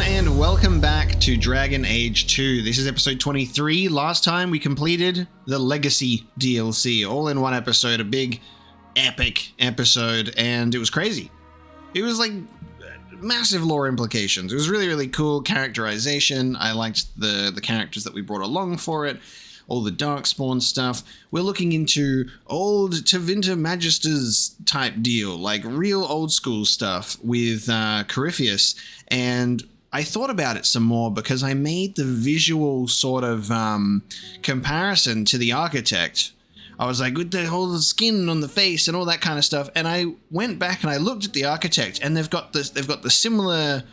everyone, and welcome back to Dragon Age 2. This is episode 23. Last time we completed the Legacy DLC, all in one episode, a big, epic episode, and it was crazy. It was like massive lore implications. It was really, really cool characterization. I liked the characters that we brought along for it. All the Darkspawn stuff. We're looking into old Tevinter Magisters type deal, like real old school stuff with Corypheus. And I thought about it some more because I made the visual sort of comparison to the Architect. I was like, with the whole skin on the face and all that kind of stuff. And I went back and I looked at the Architect, and they've got the similar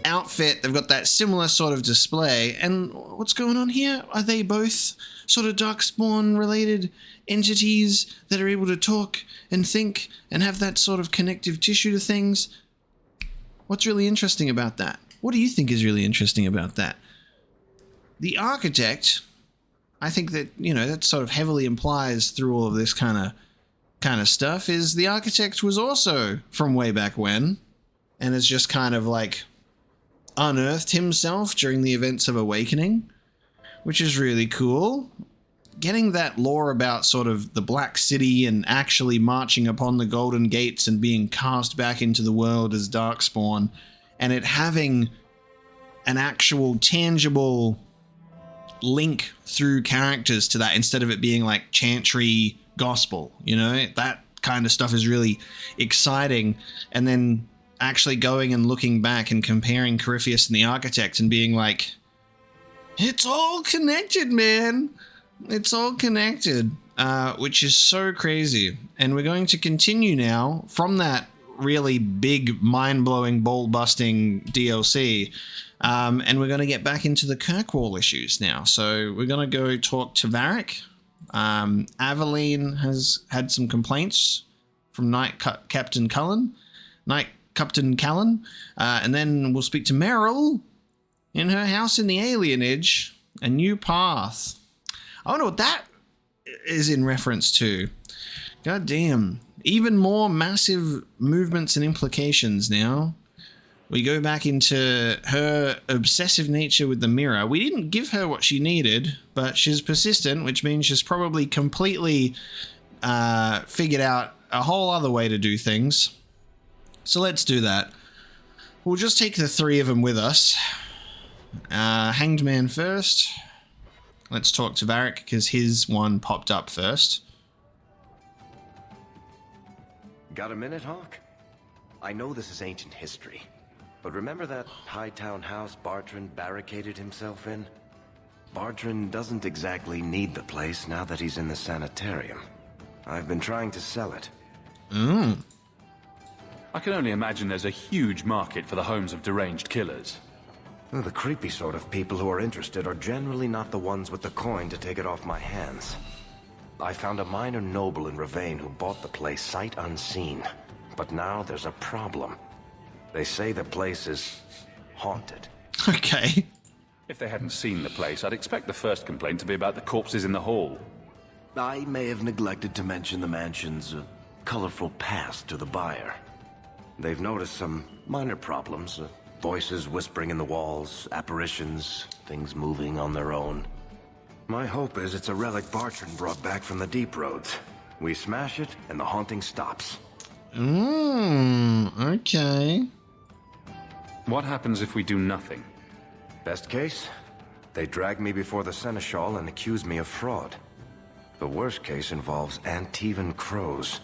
outfit, they've got that similar sort of display. And what's going on here? Are they both sort of Darkspawn related entities that are able to talk and think and have that sort of connective tissue to things? What's really interesting about that? What do you think is really interesting about that? The Architect, I think that, you know, that sort of heavily implies through all of this kind of stuff, is the Architect was also from way back when and is just kind of like unearthed himself during the events of Awakening, which is really cool. Getting that lore about sort of the Black City and actually marching upon the Golden Gates and being cast back into the world as Darkspawn, and it having an actual tangible link through characters to that instead of it being like chantry gospel, you know, that kind of stuff is really exciting. And then actually going and looking back and comparing Corypheus and the Architect and being like, it's all connected, man. It's all connected, which is so crazy. And we're going to continue now from that really big, mind-blowing, ball-busting DLC, and we're going to get back into the Kirkwall issues now. So we're going to go talk to Varric. Aveline has had some complaints from Captain Cullen, and then we'll speak to Meryl in her house in the alienage, a new path. I wonder what that is in reference to. God damn. Even more massive movements and implications now. We go back into her obsessive nature with the mirror. We didn't give her what she needed, but she's persistent, which means she's probably completely figured out a whole other way to do things. So let's do that. We'll just take the three of them with us. Hanged Man first. Let's talk to Varric because his one popped up first. Got a minute, Hawk? I know this is ancient history, but remember that Hightown house Bartrand barricaded himself in? Bartrand doesn't exactly need the place now that he's in the sanitarium. I've been trying to sell it. I can only imagine there's a huge market for the homes of deranged killers. Well, the creepy sort of people who are interested are generally not the ones with the coin to take it off my hands. I found a minor noble in Ravane who bought the place sight unseen. But now there's a problem. They say the place is haunted. Okay. If they hadn't seen the place, I'd expect the first complaint to be about the corpses in the hall. I may have neglected to mention the mansion's colorful past to the buyer. They've noticed some minor problems. Voices whispering in the walls, apparitions, things moving on their own. My hope is it's a relic Bartrand brought back from the Deep Roads. We smash it, and the haunting stops. Okay. What happens if we do nothing? Best case, they drag me before the Seneschal and accuse me of fraud. The worst case involves Antivan crows.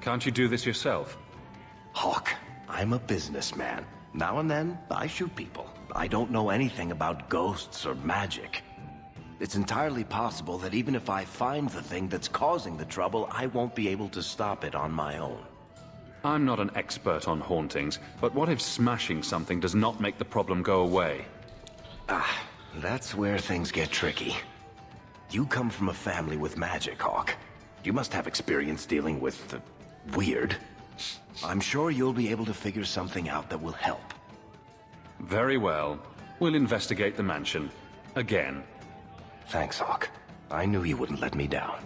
Can't you do this yourself? Hawk, I'm a businessman. Now and then, I shoot people. I don't know anything about ghosts or magic. It's entirely possible that even if I find the thing that's causing the trouble, I won't be able to stop it on my own. I'm not an expert on hauntings, but what if smashing something does not make the problem go away? That's where things get tricky. You come from a family with magic, Hawk. You must have experience dealing with the weird. I'm sure you'll be able to figure something out that will help. Very well. We'll investigate the mansion. Again. Thanks, Hawk. I knew you wouldn't let me down.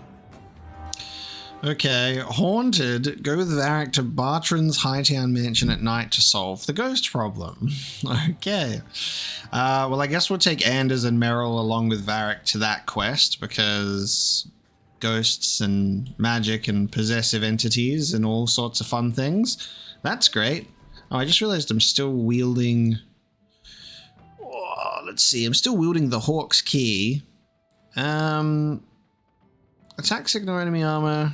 Okay, haunted. Go with Varric to Bartran's Hightown mansion at night to solve the ghost problem. Okay. Well, I guess we'll take Anders and Merrill along with Varric to that quest because ghosts and magic and possessive entities and all sorts of fun things. That's great. Oh, I just realized I'm still wielding... Oh, let's see. I'm still wielding the Hawk's Key. Attack, signal, enemy armor...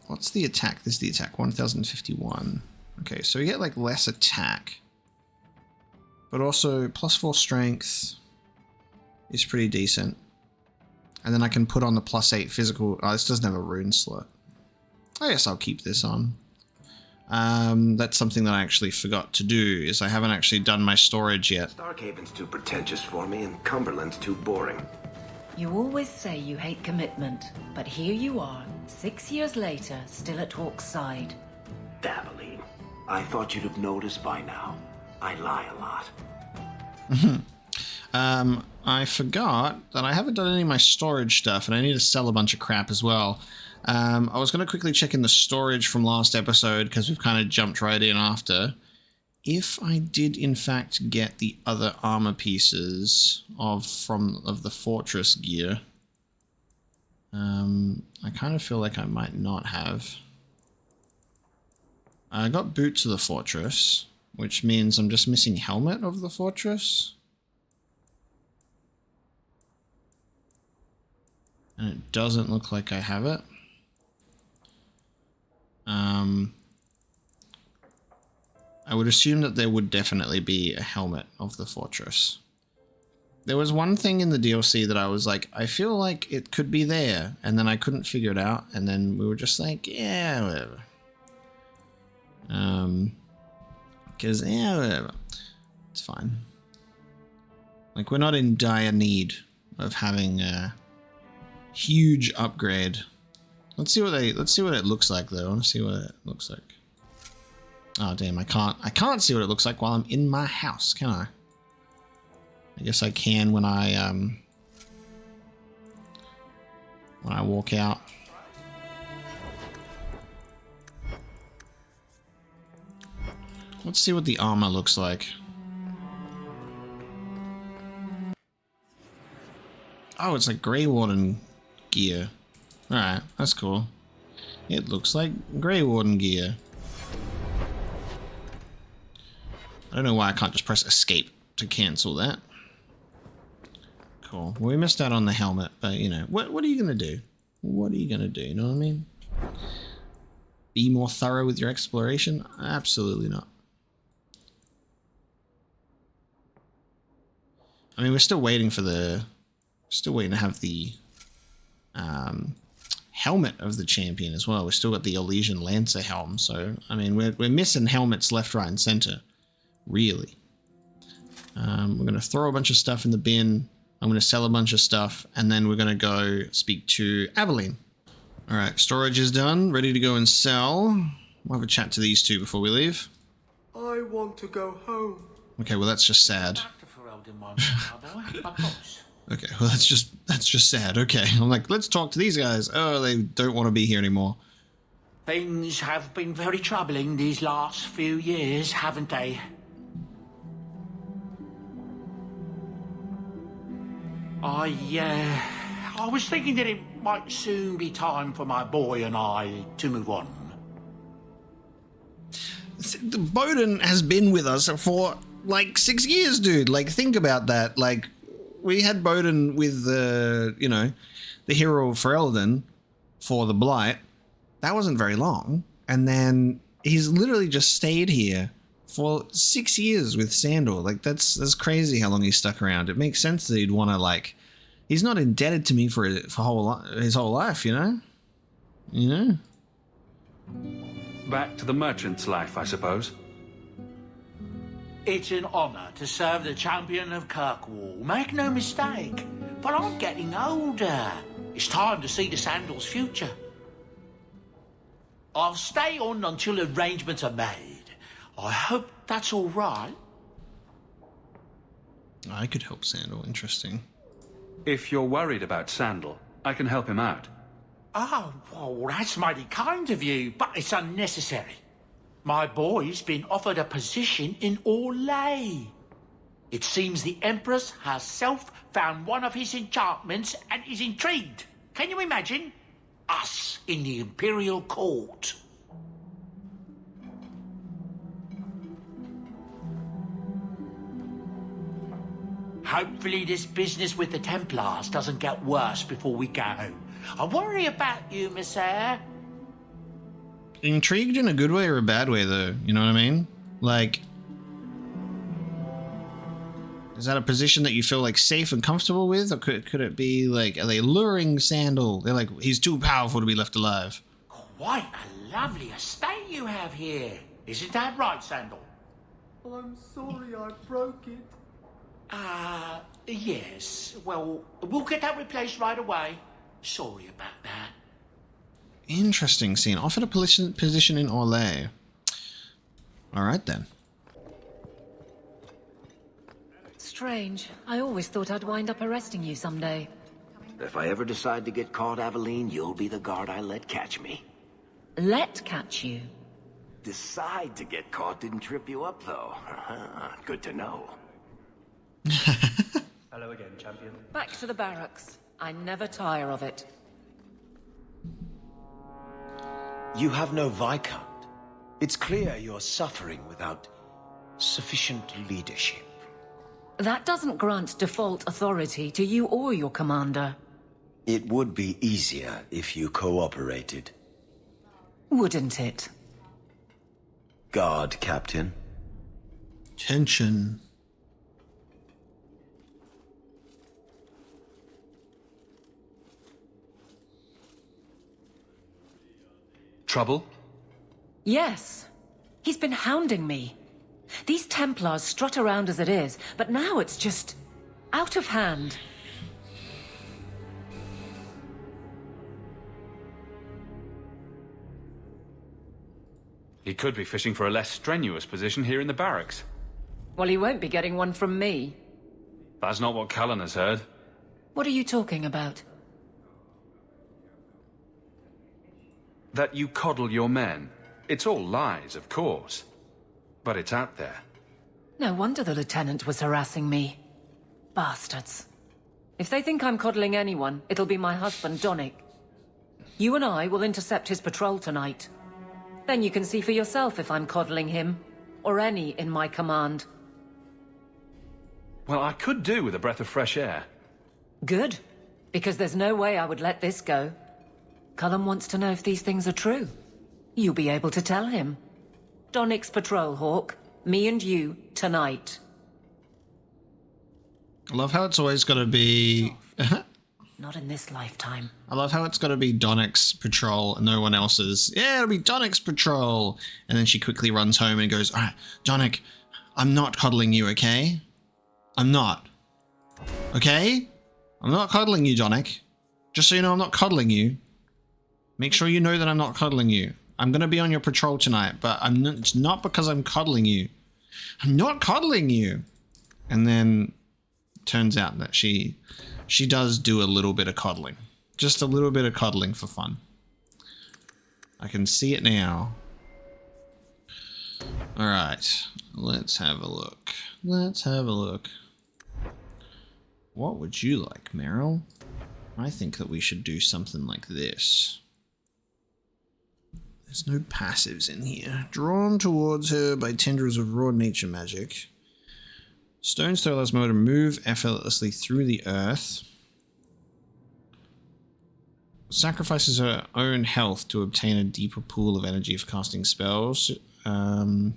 What's the attack? This is the attack, 1051. Okay, so we get like less attack. But also +4 strength is pretty decent. And then I can put on the +8 physical. Oh, this doesn't have a rune slot. I guess I'll keep this on. That's something that I actually forgot to do, is I haven't actually done my storage yet. Starkhaven's too pretentious for me, and Cumberland's too boring. You always say you hate commitment, but here you are, 6 years later, still at Hawk's side. Dabbling. I thought you'd have noticed by now. I lie a lot. I forgot that I haven't done any of my storage stuff, and I need to sell a bunch of crap as well. I was going to quickly check in the storage from last episode, because we've kind of jumped right in after. If I did in fact get the other armor pieces of the fortress gear, I kind of feel like I might not have. I got boots of the fortress, which means I'm just missing helmet of the fortress. And it doesn't look like I have it. I would assume that there would definitely be a helmet of the fortress. There was one thing in the DLC that I was like, I feel like it could be there, and then I couldn't figure it out, and then we were just like, yeah, whatever. Because, yeah, whatever. It's fine. Like, we're not in dire need of having a huge upgrade. Let's see what it looks like, though. I want to see what it looks like. Oh damn, I can't see what it looks like while I'm in my house, can I? I guess I can when I walk out. Let's see what the armor looks like. Oh, it's like Grey Warden gear. Alright, that's cool. It looks like Grey Warden gear. I don't know why I can't just press escape to cancel that. Cool. Well, we missed out on the helmet, but you know, what are you going to do? What are you going to do? You know what I mean? Be more thorough with your exploration? Absolutely not. I mean, we're still waiting for the... Still waiting to have the helmet of the champion as well. We've still got the Elysian Lancer helm, so, I mean, we're missing helmets left, right, and center. Really. We're going to throw a bunch of stuff in the bin. I'm going to sell a bunch of stuff, and then we're going to go speak to Aveline. All right, storage is done. Ready to go and sell. We'll have a chat to these two before we leave. I want to go home. Okay, well, that's just sad. Okay, well, that's just sad. Okay, I'm like, let's talk to these guys. Oh, they don't want to be here anymore. Things have been very troubling these last few years, haven't they? I was thinking that it might soon be time for my boy and I to move on. Bowden has been with us for like 6 years, dude. Like, think about that. Like, we had Bowden with the, you know, the hero of Ferelden for the Blight. That wasn't very long. And then he's literally just stayed here for 6 years with Sandor. Like, that's crazy how long he's stuck around. It makes sense that he'd want to, like, he's not indebted to me for his whole life, you know? You know? Back to the merchant's life, I suppose. It's an honour to serve the champion of Kirkwall, make no mistake. But I'm getting older. It's time to see the Sandal's future. I'll stay on until arrangements are made. I hope that's all right. I could help Sandor. Interesting. If you're worried about Sandal, I can help him out. Oh, well, that's mighty kind of you, but it's unnecessary. My boy's been offered a position in Orlais. It seems the Empress herself found one of his enchantments and is intrigued. Can you imagine? Us in the Imperial Court. Hopefully this business with the Templars doesn't get worse before we go. I worry about you, Miss Eyre. Intrigued in a good way or a bad way, though. You know what I mean? Like, is that a position that you feel like safe and comfortable with, or could it be like, are they luring Sandal? They're like, he's too powerful to be left alive. Quite a lovely estate you have here. Isn't that right, Sandal? I'm sorry I broke it. Yes. Well, we'll get that replaced right away. Sorry about that. Interesting scene. Offered a position in Orlais. Alright then. Strange. I always thought I'd wind up arresting you someday. If I ever decide to get caught, Aveline, you'll be the guard I let catch me. Let catch you? Decide to get caught didn't trip you up, though. Good to know. Hello again, champion. Back to the barracks. I never tire of it. You have no Viscount. It's clear you're suffering without sufficient leadership. That doesn't grant default authority to you or your commander. It would be easier if you cooperated. Wouldn't it? Guard, Captain. Tension. Trouble? Yes. He's been hounding me. These Templars strut around as it is, but now it's just out of hand. He could be fishing for a less strenuous position here in the barracks. Well, he won't be getting one from me. That's not what Cullen has heard. What are you talking about? That you coddle your men. It's all lies, of course. But it's out there. No wonder the lieutenant was harassing me. Bastards. If they think I'm coddling anyone, it'll be my husband, Donnic. You and I will intercept his patrol tonight. Then you can see for yourself if I'm coddling him, or any in my command. Well, I could do with a breath of fresh air. Good, because there's no way I would let this go. Cullen wants to know if these things are true. You'll be able to tell him. Donnic's patrol, Hawk. Me and you, tonight. I love how it's always got to be... Not in this lifetime. I love how it's got to be Donnic's patrol and no one else's. Yeah, it'll be Donnic's patrol. And then she quickly runs home and goes, all right, Donnic, I'm not coddling you, okay? I'm not. Okay? I'm not coddling you, Donnic. Just so you know, I'm not coddling you. Make sure you know that I'm not coddling you. I'm going to be on your patrol tonight, but it's not because I'm coddling you. I'm not coddling you. And then turns out that she does do a little bit of coddling. Just a little bit of coddling for fun. I can see it now. All right, let's have a look. Let's have a look. What would you like, Meryl? I think that we should do something like this. There's no passives in here. Drawn towards her by tendrils of raw nature magic. Stone's throw allows Mo to move effortlessly through the earth. Sacrifices her own health to obtain a deeper pool of energy for casting spells. Wrath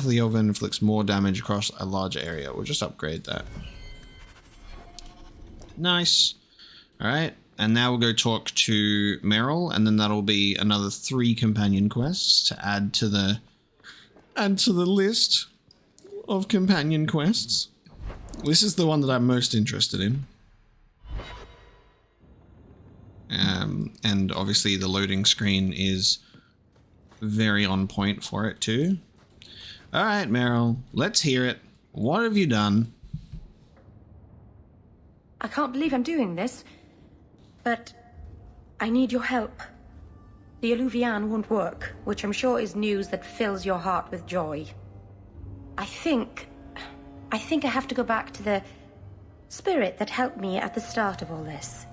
of the Elven inflicts more damage across a larger area. We'll just upgrade that. Nice. Alright, and now we'll go talk to Meryl, and then that'll be another 3 companion quests to add to the list of companion quests. This is the one that I'm most interested in. And obviously the loading screen is very on point for it too. Alright, Meryl, let's hear it. What have you done? I can't believe I'm doing this, but I need your help. The Alluvian won't work, which I'm sure is news that fills your heart with joy. I think I have to go back to the spirit that helped me at the start of all this.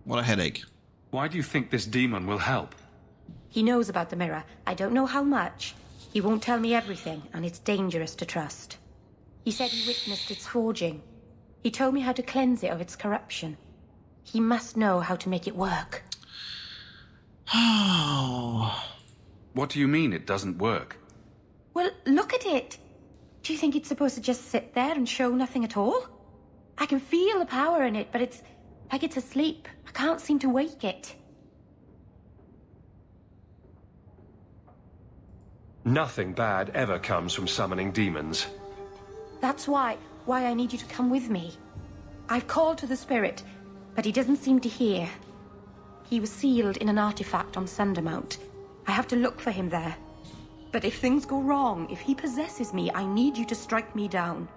What a headache. Why do you think this demon will help? He knows about the mirror. I don't know how much. He won't tell me everything, and it's dangerous to trust. He said he witnessed its forging. He told me how to cleanse it of its corruption. He must know how to make it work. Oh. What do you mean it doesn't work? Well, look at it. Do you think it's supposed to just sit there and show nothing at all? I can feel the power in it, but it's like it's asleep. I can't seem to wake it. Nothing bad ever comes from summoning demons. That's why I need you to come with me. I've called to the spirit, but he doesn't seem to hear. He was sealed in an artifact on Sundermount. I have to look for him there. But if things go wrong, if he possesses me, I need you to strike me down.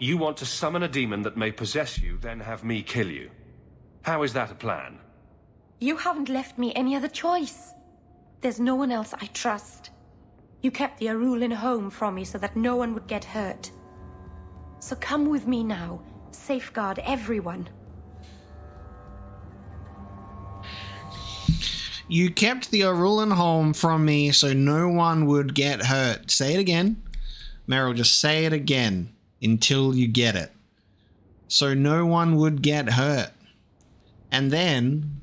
You want to summon a demon that may possess you, then have me kill you. How is that a plan? You haven't left me any other choice. There's no one else I trust. You kept the Arulin home from me so that no one would get hurt. So come with me now. Safeguard everyone. You kept the Arulin home from me so no one would get hurt. Say it again. Meryl, just say it again until you get it. So no one would get hurt. And then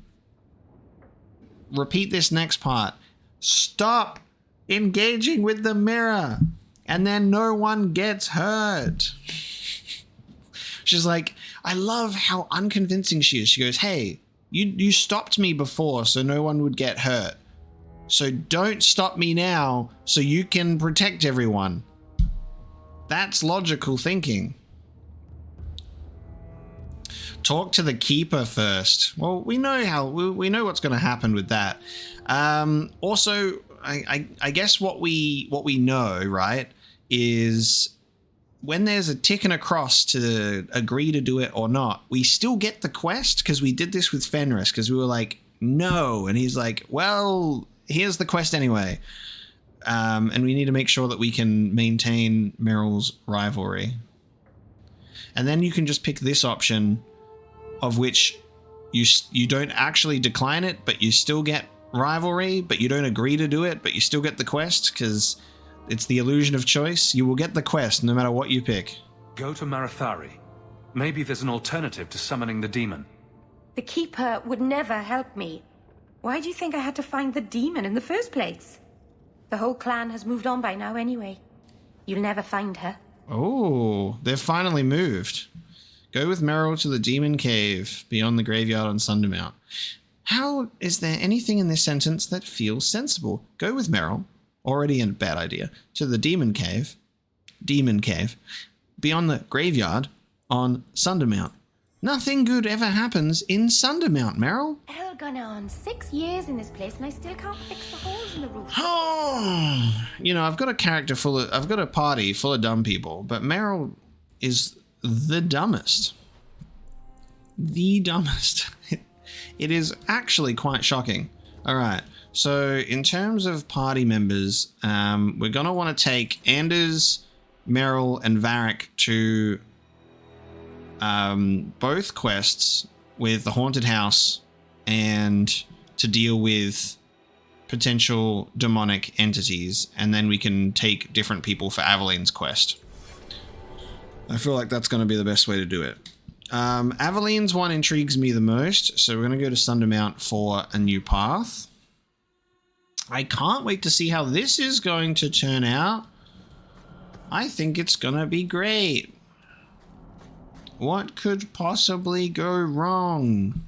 repeat this next part. Stop engaging with the mirror. And then no one gets hurt. She's like, I love how unconvincing she is. She goes, hey, you stopped me before so no one would get hurt. So don't stop me now so you can protect everyone. That's logical thinking. Talk to the keeper first. Well, we know we know what's going to happen with that. Also, I guess what we know, right, is when there's a tick and a cross to agree to do it or not, we still get the quest, because we did this with Fenris, because we were like, no. And he's like, well, here's the quest anyway. And we need to make sure that we can maintain Meryl's rivalry. And then you can just pick this option, of which you don't actually decline it, but you still get rivalry, but you don't agree to do it, but you still get the quest, because it's the illusion of choice. You will get the quest no matter what you pick. Go to Marathari. Maybe there's an alternative to summoning the demon. The Keeper would never help me. Why do you think I had to find the demon in the first place? The whole clan has moved on by now anyway. You'll never find her. Oh, they've finally moved. Go with Meryl to the demon cave beyond the graveyard on Sundermount. How is there anything in this sentence that feels sensible? Go with Meryl, already a bad idea, to the demon cave, beyond the graveyard on Sundermount. Nothing good ever happens in Sundermount, Meryl. Hell, gone on 6 years in this place and I still can't fix the holes in the roof. Oh, I've got a party full of dumb people, but Meryl is the dumbest. The dumbest. It is actually quite shocking. All right. So in terms of party members, we're going to want to take Anders, Meryl, and Varric to both quests with the haunted house and to deal with potential demonic entities. And then we can take different people for Aveline's quest. I feel like that's going to be the best way to do it. Aveline's one intrigues me the most, so we're going to go to Sundermount for a new path. I can't wait to see how this is going to turn out. I think it's going to be great. What could possibly go wrong?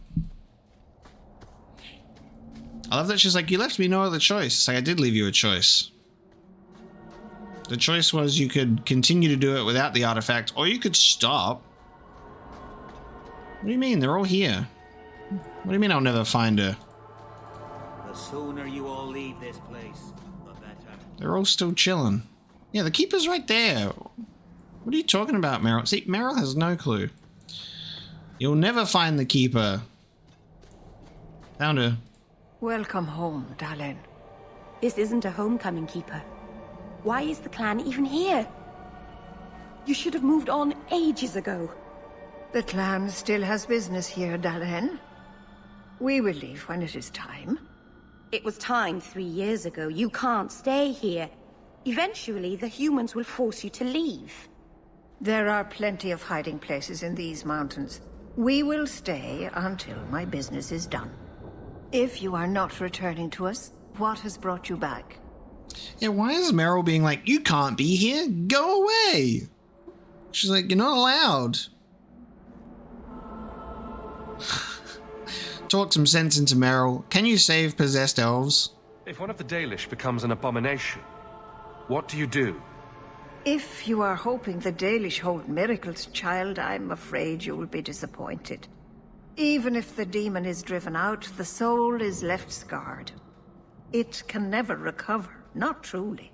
I love that she's like, you left me no other choice. It's like, I did leave you a choice. The choice was you could continue to do it without the artifact, or you could stop. What do you mean? They're all here. What do you mean I'll never find her? The sooner you all leave this place, the better. They're all still chilling. Yeah, the keeper's right there. What are you talking about, Meryl? See, Meryl has no clue. You'll never find the keeper. Found her. Welcome home, darling. This isn't a homecoming, Keeper. Why is the clan even here? You should have moved on ages ago. The clan still has business here, Dalen. We will leave when it is time. It was time 3 years ago. You can't stay here. Eventually, the humans will force you to leave. There are plenty of hiding places in these mountains. We will stay until my business is done. If you are not returning to us, what has brought you back? Yeah, why is Meryl being like, you can't be here? Go away! She's like, you're not allowed. Talk some sense into Meryl. Can you save possessed elves? If one of the Dalish becomes an abomination, what do you do? If you are hoping the Dalish hold miracles, child, I'm afraid you will be disappointed. Even if the demon is driven out, the soul is left scarred. It can never recover, not truly.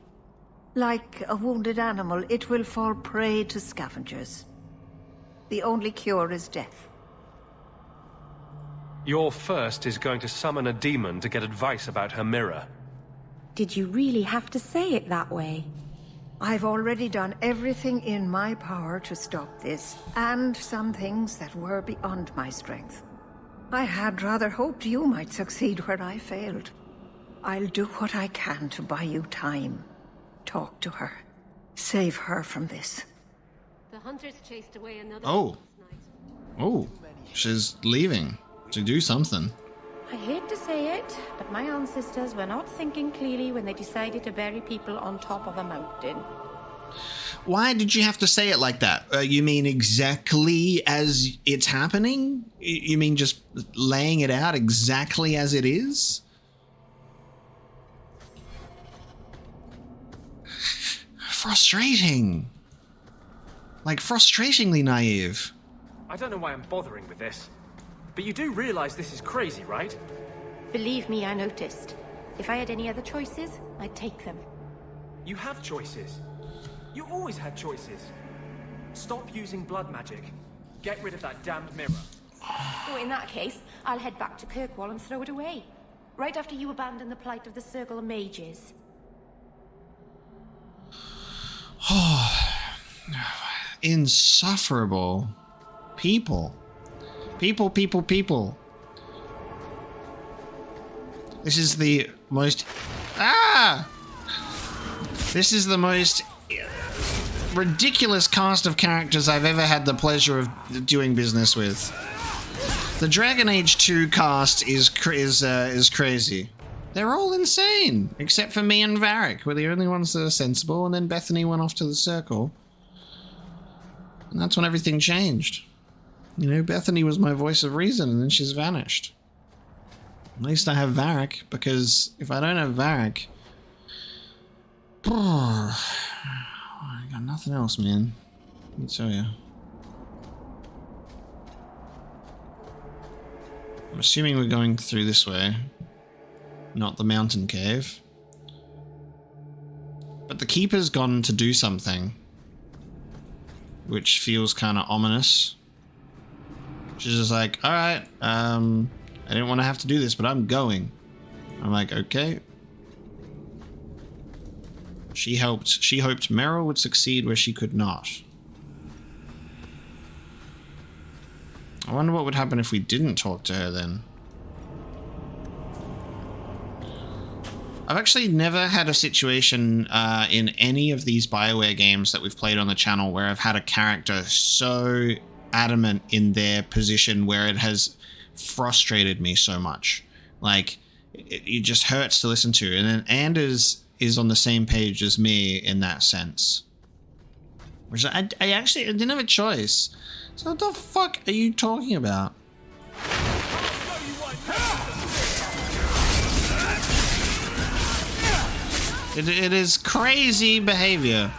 Like a wounded animal, it will fall prey to scavengers. The only cure is death. Your first is going to summon a demon to get advice about her mirror. Did you really have to say it that way? I've already done everything in my power to stop this, and some things that were beyond my strength. I had rather hoped you might succeed where I failed. I'll do what I can to buy you time. Talk to her. Save her from this. The hunters chased away another Oh. Oh, she's leaving to do something. I hate to say it, but my ancestors were not thinking clearly when they decided to bury people on top of a mountain. Why did you have to say it like that? You mean exactly as it's happening? You mean just laying it out exactly as it is? Frustrating. Like, frustratingly naive. I don't know why I'm bothering with this, but you do realize this is crazy, right? Believe me, I noticed. If I had any other choices, I'd take them. You have choices. You always had choices. Stop using blood magic. Get rid of that damned mirror. Oh, in that case, I'll head back to Kirkwall and throw it away. Right after you abandon the plight of the Circle of Mages. Insufferable. People. People. This is the most... This is the most ridiculous cast of characters I've ever had the pleasure of doing business with. The Dragon Age 2 cast is crazy. They're all insane, except for me and Varric. We're the only ones that are sensible, and then Bethany went off to the Circle. And that's when everything changed. You know, Bethany was my voice of reason, and then she's vanished. At least I have Varric, because if I don't have Varric... I got nothing else, man. Let me tell you. I'm assuming we're going through this way. Not the mountain cave. But the Keeper's gone to do something. Which feels kind of ominous. She's just like, alright, I didn't want to have to do this, but I'm going. I'm like, okay. She hoped Meryl would succeed where she could not. I wonder what would happen if we didn't talk to her then. I've actually never had a situation in any of these BioWare games that we've played on the channel where I've had a character so adamant in their position where it has frustrated me so much. Like, it just hurts to listen to. And then Anders is on the same page as me in that sense. Which I didn't have a choice. So what the fuck are you talking about? It is crazy behavior.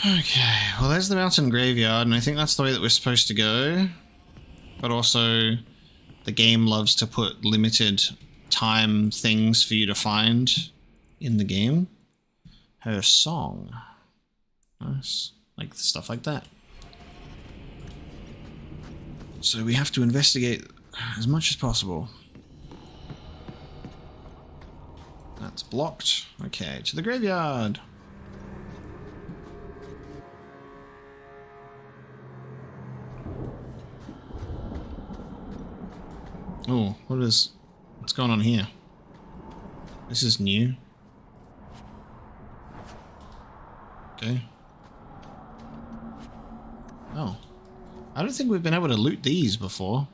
Okay, well there's the mountain graveyard, and I think that's the way that we're supposed to go. But also, the game loves to put limited time things for you to find in the game. Her song. Nice. Like stuff like that. So we have to investigate as much as possible. That's blocked. Okay, to the graveyard. Oh, what's going on here? This is new. Okay. Oh. I don't think we've been able to loot these before.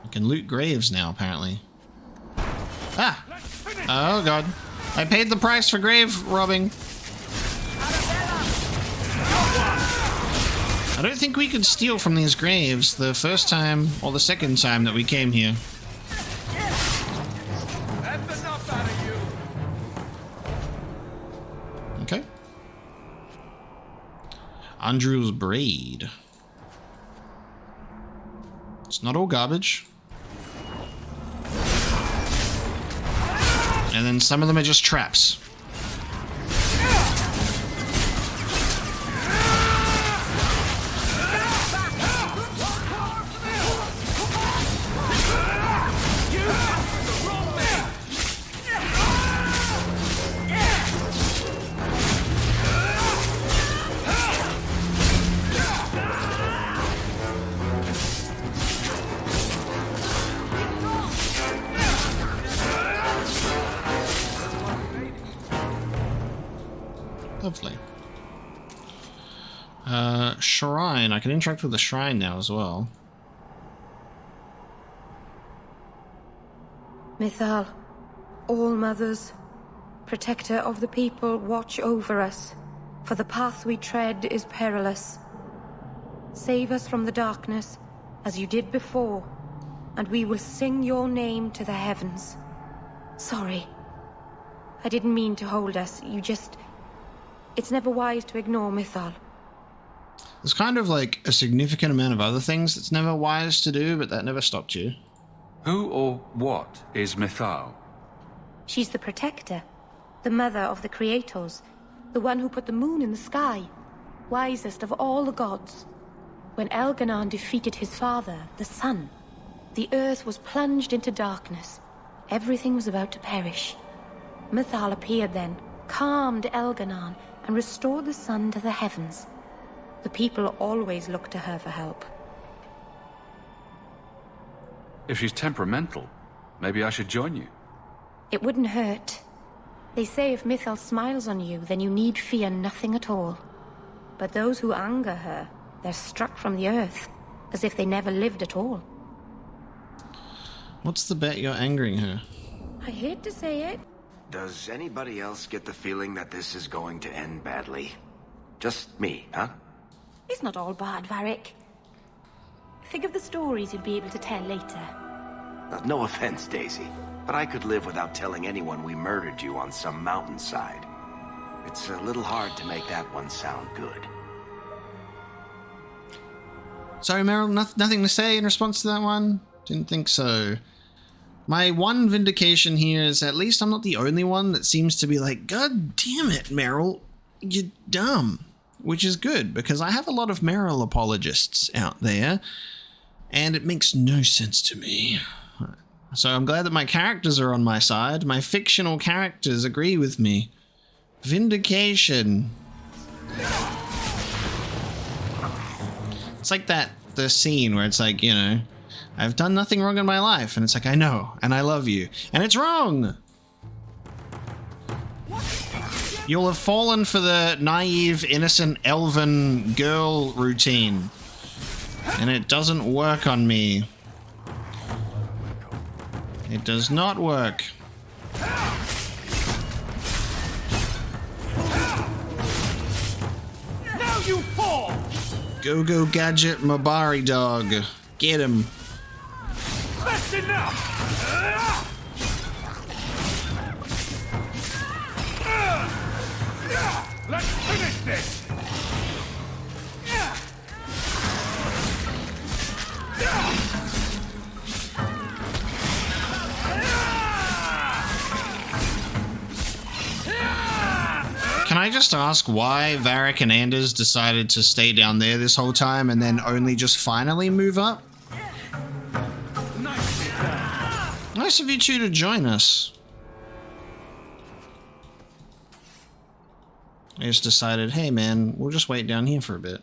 We can loot graves now, apparently. Ah! Oh god. I paid the price for grave robbing. I don't think we could steal from these graves the first time or the second time that we came here. That's enough out of you. Okay. Andrew's braid. It's not all garbage. And then some of them are just traps. Lovely. Shrine. I can interact with the shrine now as well. Mythal, all mothers, protector of the people, watch over us, for the path we tread is perilous. Save us from the darkness, as you did before, and we will sing your name to the heavens. Sorry. I didn't mean to hold us, It's never wise to ignore Mythal. There's kind of like a significant amount of other things that's never wise to do, but that never stopped you. Who or what is Mythal? She's the protector, the mother of the creators, the one who put the moon in the sky, wisest of all the gods. When Elganon defeated his father, the sun, the earth was plunged into darkness. Everything was about to perish. Mythal appeared then, calmed Elganon, and restored the sun to the heavens. The people always look to her for help. If she's temperamental, maybe I should join you. It wouldn't hurt. They say if Mythal smiles on you, then you need fear nothing at all. But those who anger her, they're struck from the earth, as if they never lived at all. What's the bet you're angering her? I hate to say it. Does anybody else get the feeling that this is going to end badly? Just me, huh? It's not all bad, Varric. Think of the stories you'll be able to tell later. No offense, Daisy, but I could live without telling anyone we murdered you on some mountainside. It's a little hard to make that one sound good. Sorry, Meryl, nothing to say in response to that one? Didn't think so. My one vindication here is at least I'm not the only one that seems to be like, God damn it, Meryl, you're dumb. Which is good, because I have a lot of Meryl apologists out there, and it makes no sense to me. So I'm glad that my characters are on my side. My fictional characters agree with me. Vindication. It's like the scene where it's like, you know, I've done nothing wrong in my life, and it's like, I know, and I love you, and it's wrong! You'll have fallen for the naive, innocent, elven girl routine. And it doesn't work on me. It does not work. Now you fall! Go Gadget Mabari dog. Get him. That's enough! Let's finish this! I just ask why Varric and Anders decided to stay down there this whole time and then only just finally move up? Nice of you two to join us. I just decided, hey man, we'll just wait down here for a bit.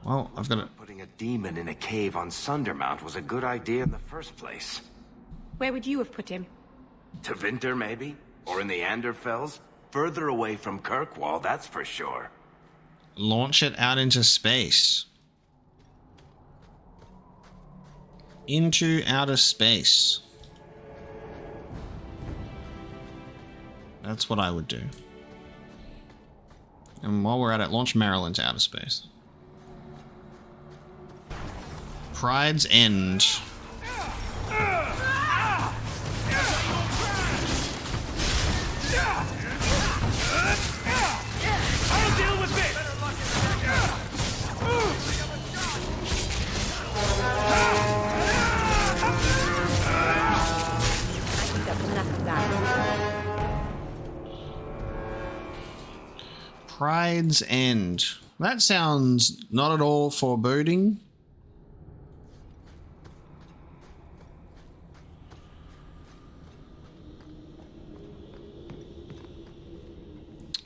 Well, I've got to... Putting a demon in a cave on Sundermount was a good idea in the first place. Where would you have put him? To Winter, maybe? Or in the Anderfells? Further away from Kirkwall, that's for sure. Launch it out into space. Into outer space. That's what I would do. And while we're at it, launch Maryland to outer space. Pride's End. I'll deal with this! I think that's enough of that. Pride's End. That sounds not at all foreboding.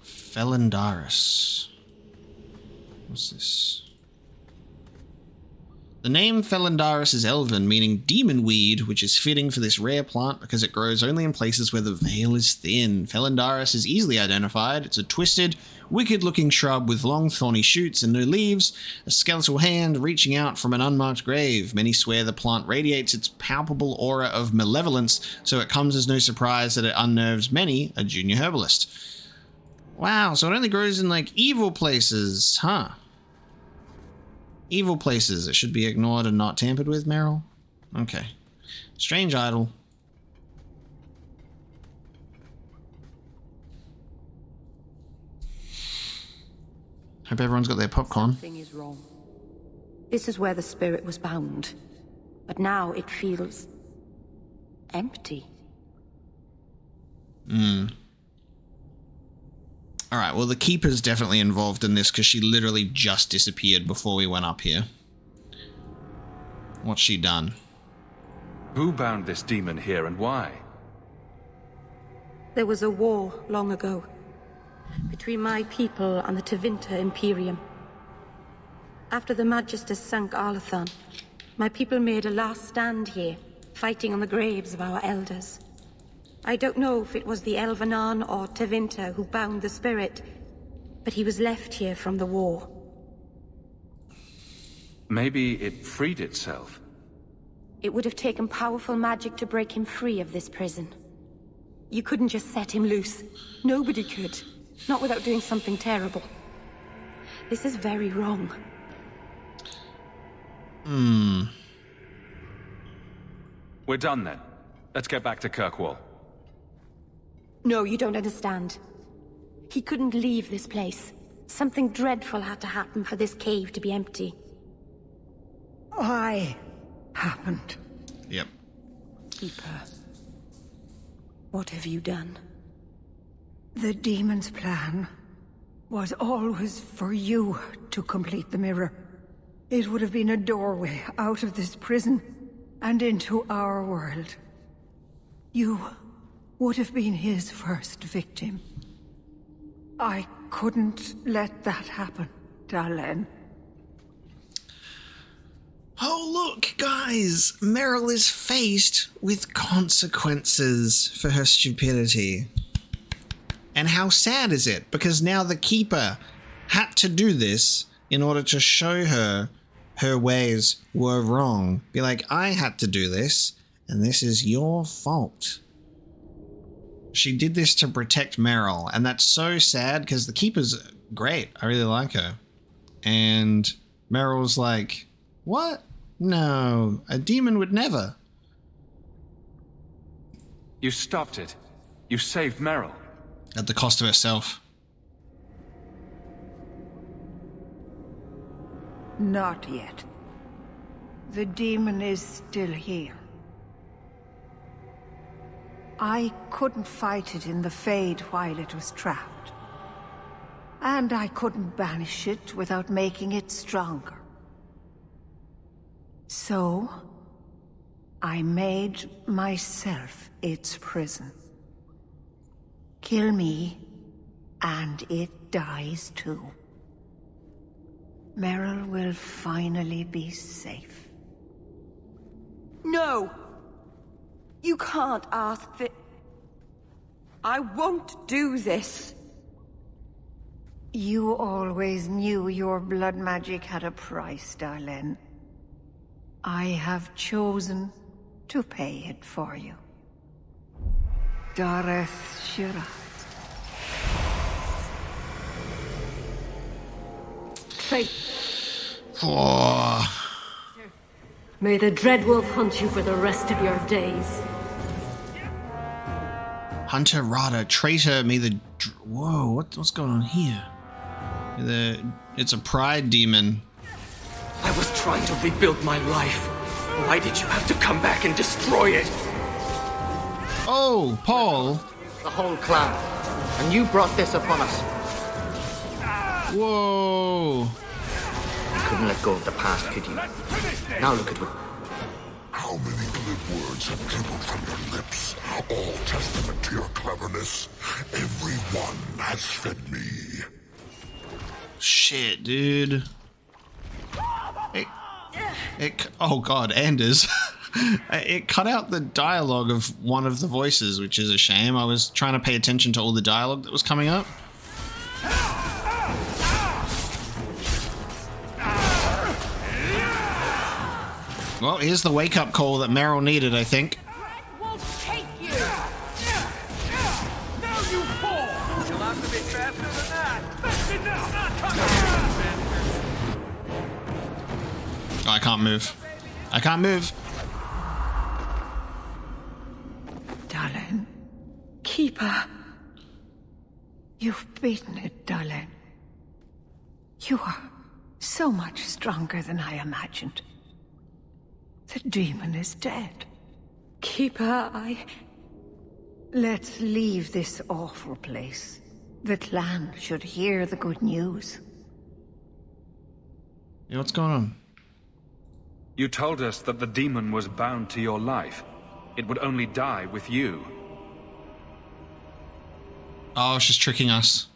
Felindaris. What's this? The name Felindaris is Elven, meaning demon weed, which is fitting for this rare plant because it grows only in places where the veil is thin. Felindaris is easily identified. It's a twisted, wicked-looking shrub with long, thorny shoots and no leaves, a skeletal hand reaching out from an unmarked grave. Many swear the plant radiates its palpable aura of malevolence, so it comes as no surprise that it unnerves many, a junior herbalist. Wow, so it only grows in, like, evil places, huh? Evil places. It should be ignored and not tampered with, Meryl? Okay. Strange idol. Hope everyone's got their popcorn. Something is wrong. This is where the spirit was bound. But now it feels... empty. Alright, well the Keeper's definitely involved in this because she literally just disappeared before we went up here. What's she done? Who bound this demon here and why? There was a war long ago between my people and the Tevinter Imperium. After the Magisters sank Arlathan, my people made a last stand here, fighting on the graves of our elders. I don't know if it was the Elvenan or Tevinter who bound the spirit, but he was left here from the war. Maybe it freed itself. It would have taken powerful magic to break him free of this prison. You couldn't just set him loose. Nobody could. Not without doing something terrible. This is very wrong. We're done then. Let's get back to Kirkwall. No, you don't understand. He couldn't leave this place. Something dreadful had to happen for this cave to be empty. Why happened? Yep. Keeper. What have you done? The demon's plan was always for you to complete the mirror. It would have been a doorway out of this prison and into our world. You would have been his first victim. I couldn't let that happen, Darlene. Oh, look, guys! Meryl is faced with consequences for her stupidity. And how sad is it? Because now the Keeper had to do this in order to show her her ways were wrong. Be like, I had to do this, and this is your fault. She did this to protect Meryl, and that's so sad because the Keeper's great. I really like her. And Meryl's like, what? No, a demon would never. You stopped it. You saved Meryl. At the cost of herself. Not yet. The demon is still here. I couldn't fight it in the Fade while it was trapped. And I couldn't banish it without making it stronger. So, I made myself its prison. Kill me, and it dies too. Meryl will finally be safe. No! You can't ask that. I won't do this. You always knew your blood magic had a price, Darlene. I have chosen to pay it for you. Dareth Shira. Oh. May the Dreadwolf hunt you for the rest of your days. Hunter Rada, traitor, may the... Whoa, what's going on here? It's a pride demon. I was trying to rebuild my life. Why did you have to come back and destroy it? Oh, Paul. The whole clan. And you brought this upon us. Whoa. You couldn't let go of the past, could you? Now look at what... How many glib words have dribbled from your lips? All testament to your cleverness. Every one has fed me. Shit, dude. Oh god, Anders. It cut out the dialogue of one of the voices, which is a shame. I was trying to pay attention to all the dialogue that was coming up. Well, here's the wake-up call that Meryl needed, I think. Now you fall! You'll have to be faster than that! That's enough! Oh, I can't move. I can't move. Darlene. Keeper. You've beaten it, Darlene. You are so much stronger than I imagined. The demon is dead. Keeper, Let's leave this awful place. The clan should hear the good news. Yeah, what's going on? You told us that the demon was bound to your life. It would only die with you. Oh, she's tricking us.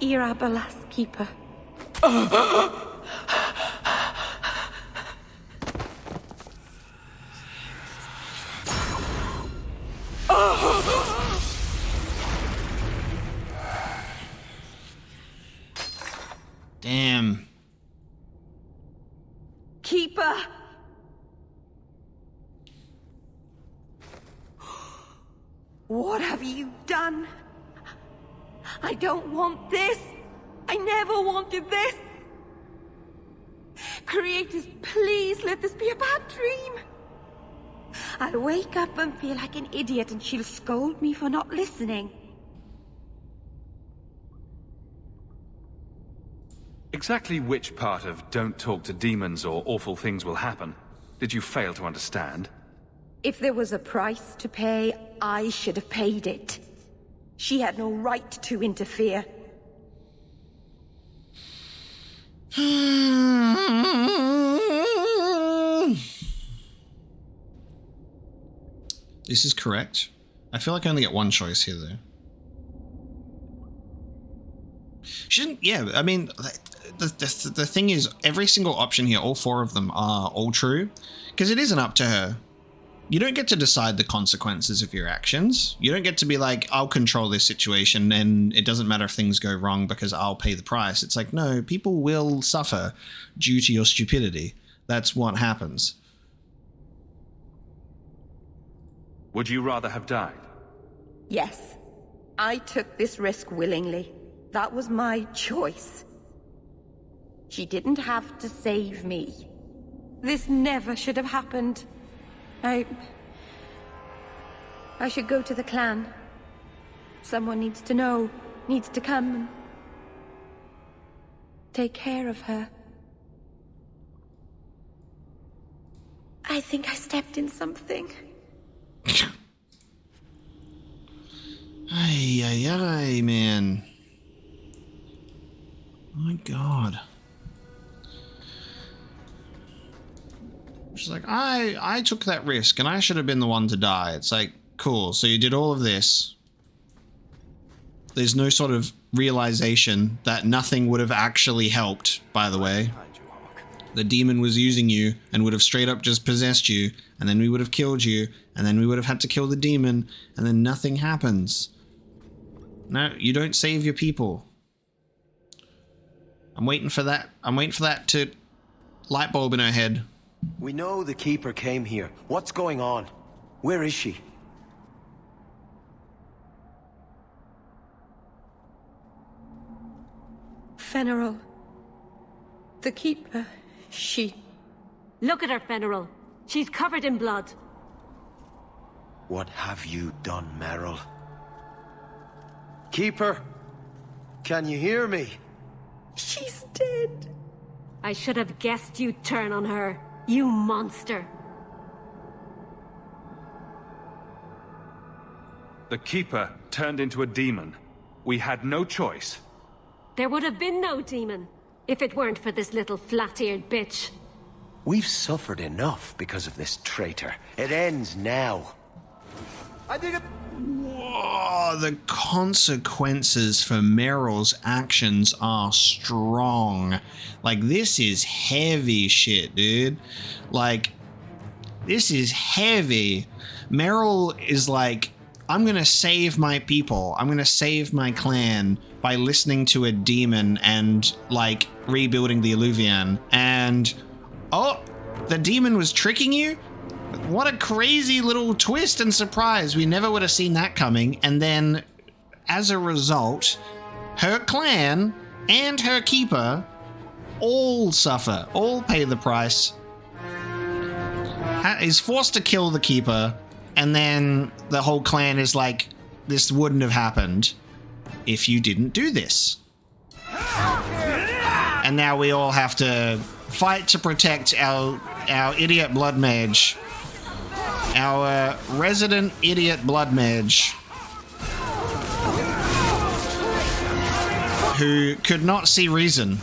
Irabalas, Keeper. Damn. Keeper! What have you done? I don't want this. I never wanted this. Creators, please let this be a bad dream. I'll wake up and feel like an idiot and she'll scold me for not listening. Exactly which part of don't talk to demons or awful things will happen did you fail to understand? If there was a price to pay, I should have paid it. She had no right to interfere. This is correct. I feel like I only get one choice here, though. She didn't... Yeah, I mean, the thing is, every single option here, all four of them are all true, because it isn't up to her. You don't get to decide the consequences of your actions. You don't get to be like, I'll control this situation and it doesn't matter if things go wrong because I'll pay the price. It's like, no, people will suffer due to your stupidity. That's what happens. Would you rather have died? Yes. I took this risk willingly. That was my choice. She didn't have to save me. This never should have happened. I should go to the clan. Someone needs to know, needs to come and take care of her. I think I stepped in something. Ay, ay, ay, man. Oh my god. She's like, I took that risk and I should have been the one to die. It's like, cool, so you did all of this. There's no sort of realization that nothing would have actually helped, by the way. The demon was using you and would have straight up just possessed you, and then we would have killed you, and then we would have had to kill the demon, and then nothing happens. No, you don't save your people. I'm waiting for that. I'm waiting for that to light bulb in her head. We know the Keeper came here. What's going on? Where is she? Fenneral. The Keeper. She... Look at her, Fenneral. She's covered in blood. What have you done, Merrill? Keeper? Can you hear me? She's dead. I should have guessed you'd turn on her. You monster. The Keeper turned into a demon. We had no choice. There would have been no demon if it weren't for this little flat-eared bitch. We've suffered enough because of this traitor. It ends now. I think it... Whoa, the consequences for Meryl's actions are strong. Like, this is heavy shit, dude. Like, this is heavy. Meryl is like, I'm gonna save my people. I'm gonna save my clan by listening to a demon and, like, rebuilding the Illuvian. And, oh, the demon was tricking you? What a crazy little twist and surprise. We never would have seen that coming. And then, as a result, her clan and her keeper all suffer, all pay the price. Is forced to kill the keeper, and then the whole clan is like, this wouldn't have happened if you didn't do this. And now we all have to fight to protect our idiot blood mage. Our resident idiot blood mage, who could not see reason.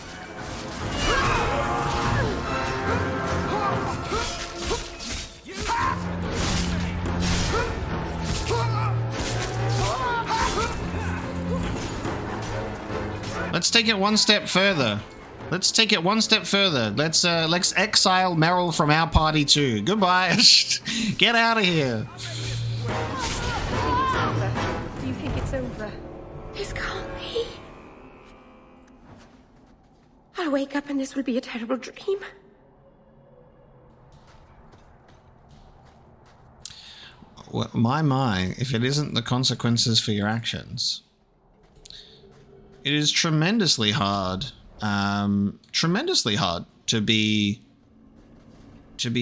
Let's take it one step further. Let's take it one step further. Let's exile Meryl from our party too. Goodbye. Get out of here. Do you think it's over? This can't be. I'll wake up and this will be a terrible dream. Well, my, if it isn't the consequences for your actions. It is tremendously hard to be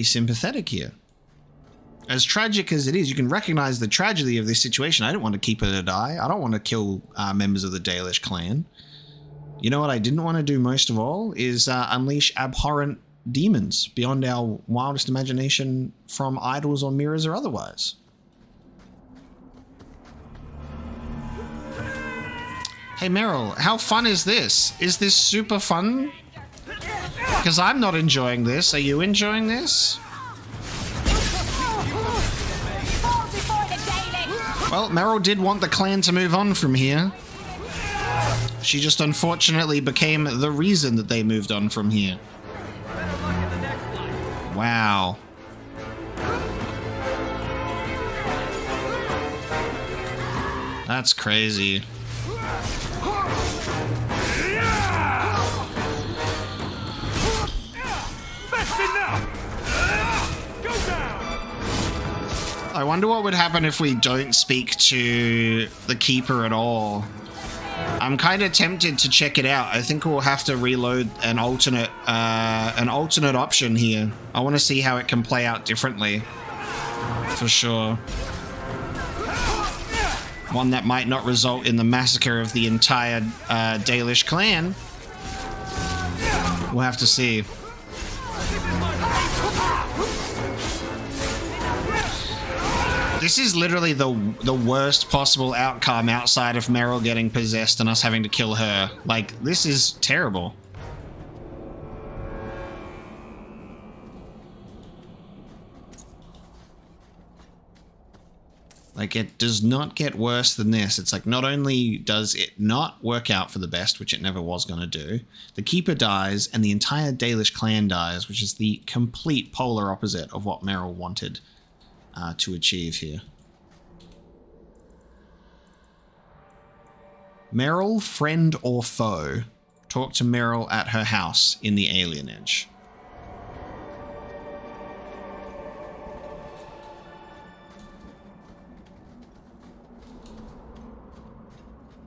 sympathetic here. As tragic as it is, you can recognize the tragedy of this situation. I don't want to keep her to die. I don't want to kill members of the Dalish clan. You know what I didn't want to do most of all is unleash abhorrent demons beyond our wildest imagination from idols or mirrors or otherwise. Hey Meryl, how fun is this? Is this super fun? Because I'm not enjoying this. Are you enjoying this? Well, Meryl did want the clan to move on from here. She just unfortunately became the reason that they moved on from here. Wow. That's crazy. I wonder what would happen if we don't speak to the Keeper at all. I'm kind of tempted to check it out. I think we'll have to reload an alternate option here. I want to see how it can play out differently, for sure. One that might not result in the massacre of the entire Dalish clan. We'll have to see. This is literally the worst possible outcome outside of Meryl getting possessed and us having to kill her. Like, this is terrible. Like, it does not get worse than this. It's like, not only does it not work out for the best, which it never was going to do, the Keeper dies and the entire Dalish clan dies, which is the complete polar opposite of what Meryl wanted to achieve here. Meryl, friend or foe? Talk to Meryl at her house in the Alienage.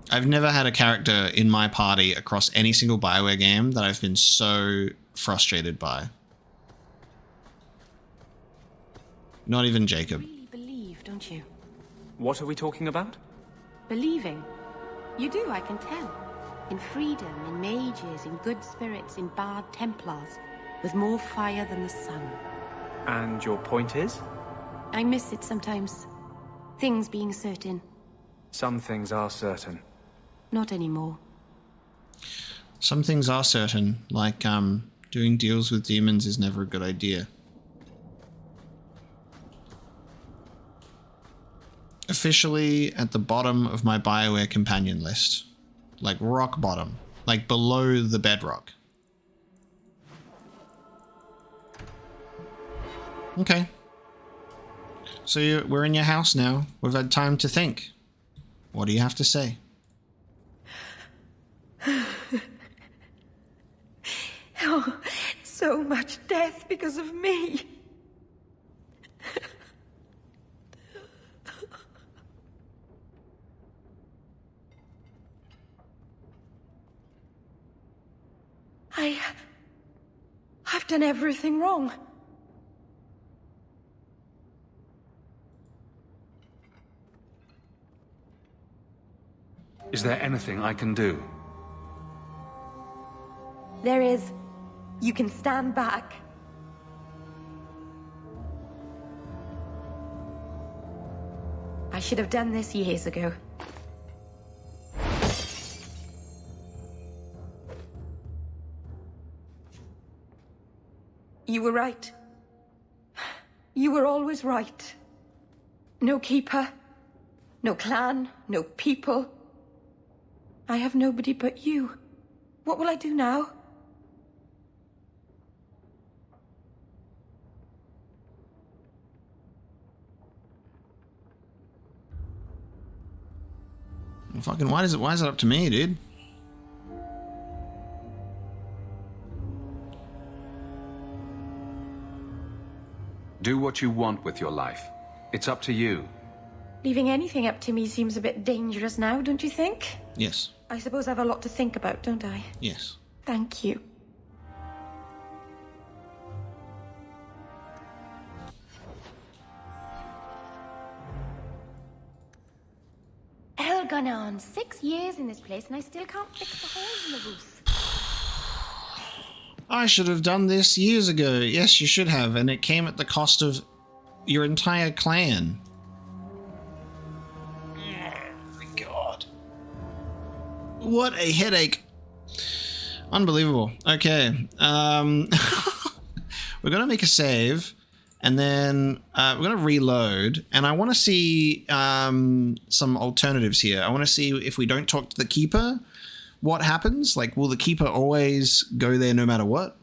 I've never had a character in my party across any single BioWare game that I've been so frustrated by. Not even Jacob. You really believe, don't you? What are we talking about? Believing. You do, I can tell. In freedom, in mages, in good spirits, in bard Templars, with more fire than the sun. And your point is? I miss it sometimes. Things being certain. Some things are certain. Not anymore. Some things are certain, like doing deals with demons is never a good idea. Officially at the bottom of my BioWare companion list. Like rock bottom. Like below the bedrock. Okay. So we're in your house now. We've had time to think. What do you have to say? Oh, so much death because of me. I've done everything wrong. Is there anything I can do? There is. You can stand back. I should have done this years ago. You were right. You were always right. No keeper, no clan, no people. I have nobody but you. What will I do now? Fucking why is it up to me, dude? Do what you want with your life. It's up to you. Leaving anything up to me seems a bit dangerous now, don't you think? Yes. I suppose I have a lot to think about, don't I? Yes. Thank you. Gone on 6 years in this place and I still can't fix the holes in the roof. I should have done this years ago. Yes, you should have, and it came at the cost of your entire clan. Oh my god. What a headache. Unbelievable. Okay. We're gonna make a save. And then we're going to reload, and I want to see some alternatives here. I want to see if we don't talk to the Keeper, what happens? Like, will the Keeper always go there no matter what?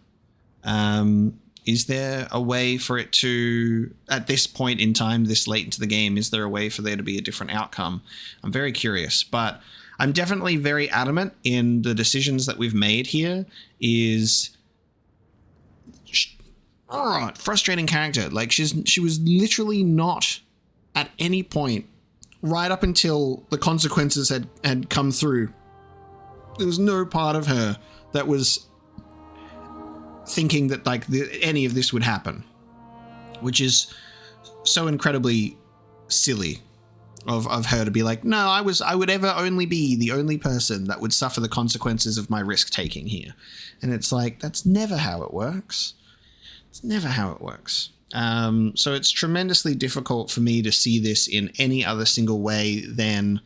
Is there a way for it to, at this point in time, this late into the game, is there a way for there to be a different outcome? I'm very curious, but I'm definitely very adamant in the decisions that we've made here is... frustrating character. Like she was literally not at any point right up until the consequences had come through. There was no part of her that was thinking that like any of this would happen, which is so incredibly silly of her to be like, no, I would ever only be the only person that would suffer the consequences of my risk taking here. And it's like, that's never how it works. It's never how it works. So it's tremendously difficult for me to see this in any other single way than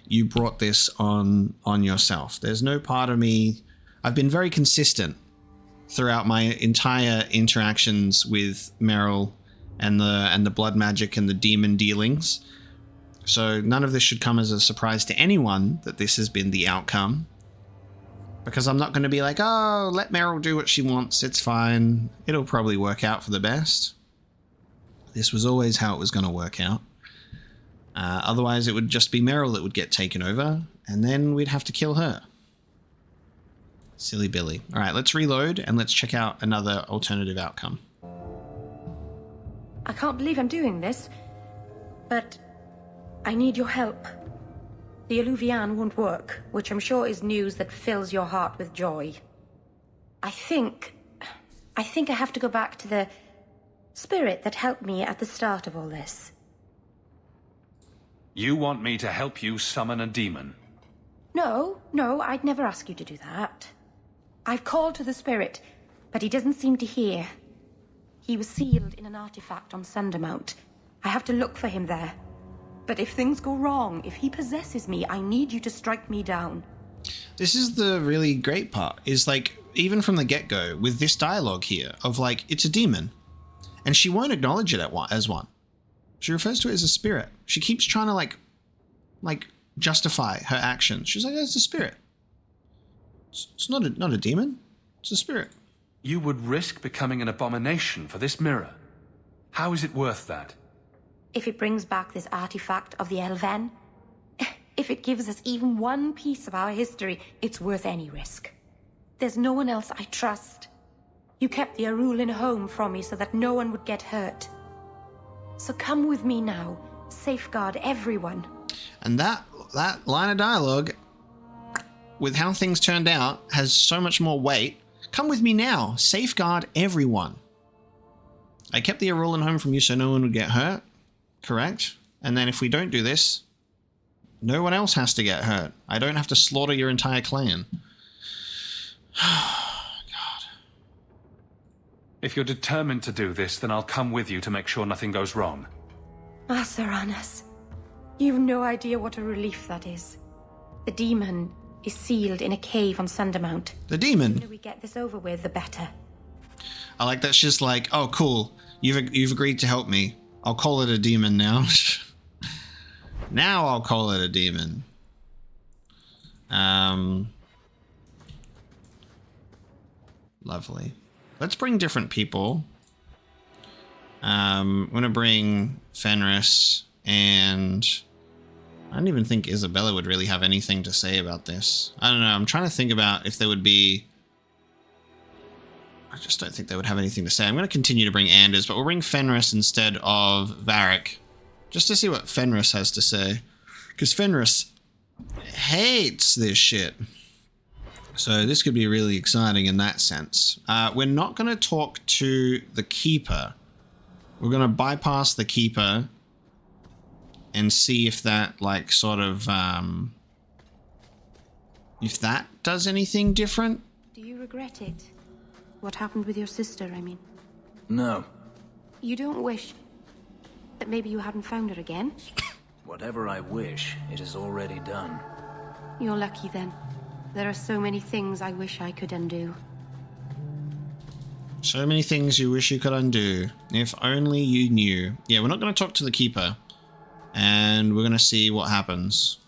you brought this on yourself. There's no part of me. I've been very consistent throughout my entire interactions with Meryl and the blood magic and the demon dealings. So none of this should come as a surprise to anyone that this has been the outcome. Because I'm not going to be like, oh, let Meryl do what she wants. It's fine. It'll probably work out for the best. This was always how it was going to work out. Otherwise, it would just be Meryl that would get taken over, and then we'd have to kill her. Silly Billy. All right, let's reload, and let's check out another alternative outcome. I can't believe I'm doing this, but I need your help. The Alluvian won't work, which I'm sure is news that fills your heart with joy. I think I have to go back to the spirit that helped me at the start of all this. You want me to help you summon a demon? No, I'd never ask you to do that. I've called to the spirit, but he doesn't seem to hear. He was sealed in an artifact on Sundermount. I have to look for him there. But if things go wrong, if he possesses me, I need you to strike me down. This is the really great part, is like, even from the get-go, with this dialogue here, of like, it's a demon. And she won't acknowledge it as one. She refers to it as a spirit. She keeps trying to like justify her actions. She's like, oh, it's a spirit. It's not a demon. It's a spirit. You would risk becoming an abomination for this mirror. How is it worth that? If it brings back this artifact of the Elven, if it gives us even one piece of our history, it's worth any risk. There's no one else I trust. You kept the Arulin home from me so that no one would get hurt. So come with me now. Safeguard everyone. And that line of dialogue, with how things turned out, has so much more weight. Come with me now. Safeguard everyone. I kept the Arulin home from you so no one would get hurt. Correct? And then if we don't do this, no one else has to get hurt. I don't have to slaughter your entire clan. God. If you're determined to do this, then I'll come with you to make sure nothing goes wrong. Saranas, you've no idea what a relief that is. The demon is sealed in a cave on Sundermount. The demon? The sooner we get this over with, the better. I like that she's like, oh, cool. You've agreed to help me. I'll call it a demon now. Now I'll call it a demon. Lovely. Let's bring different people. I'm going to bring Fenris, and I don't even think Isabella would really have anything to say about this. I don't know. I'm trying to think about if there would be... I just don't think they would have anything to say. I'm going to continue to bring Anders, but we'll bring Fenris instead of Varric, just to see what Fenris has to say. Because Fenris hates this shit. So this could be really exciting in that sense. We're not going to talk to the Keeper. We're going to bypass the Keeper and see if that, like, sort of... if that does anything different. Do you regret it? What happened with your sister, I mean? No. You don't wish that maybe you hadn't found her again? Whatever I wish, it is already done. You're lucky then. There are so many things I wish I could undo. So many things you wish you could undo. If only you knew. Yeah, we're not going to talk to the Keeper. And we're going to see what happens.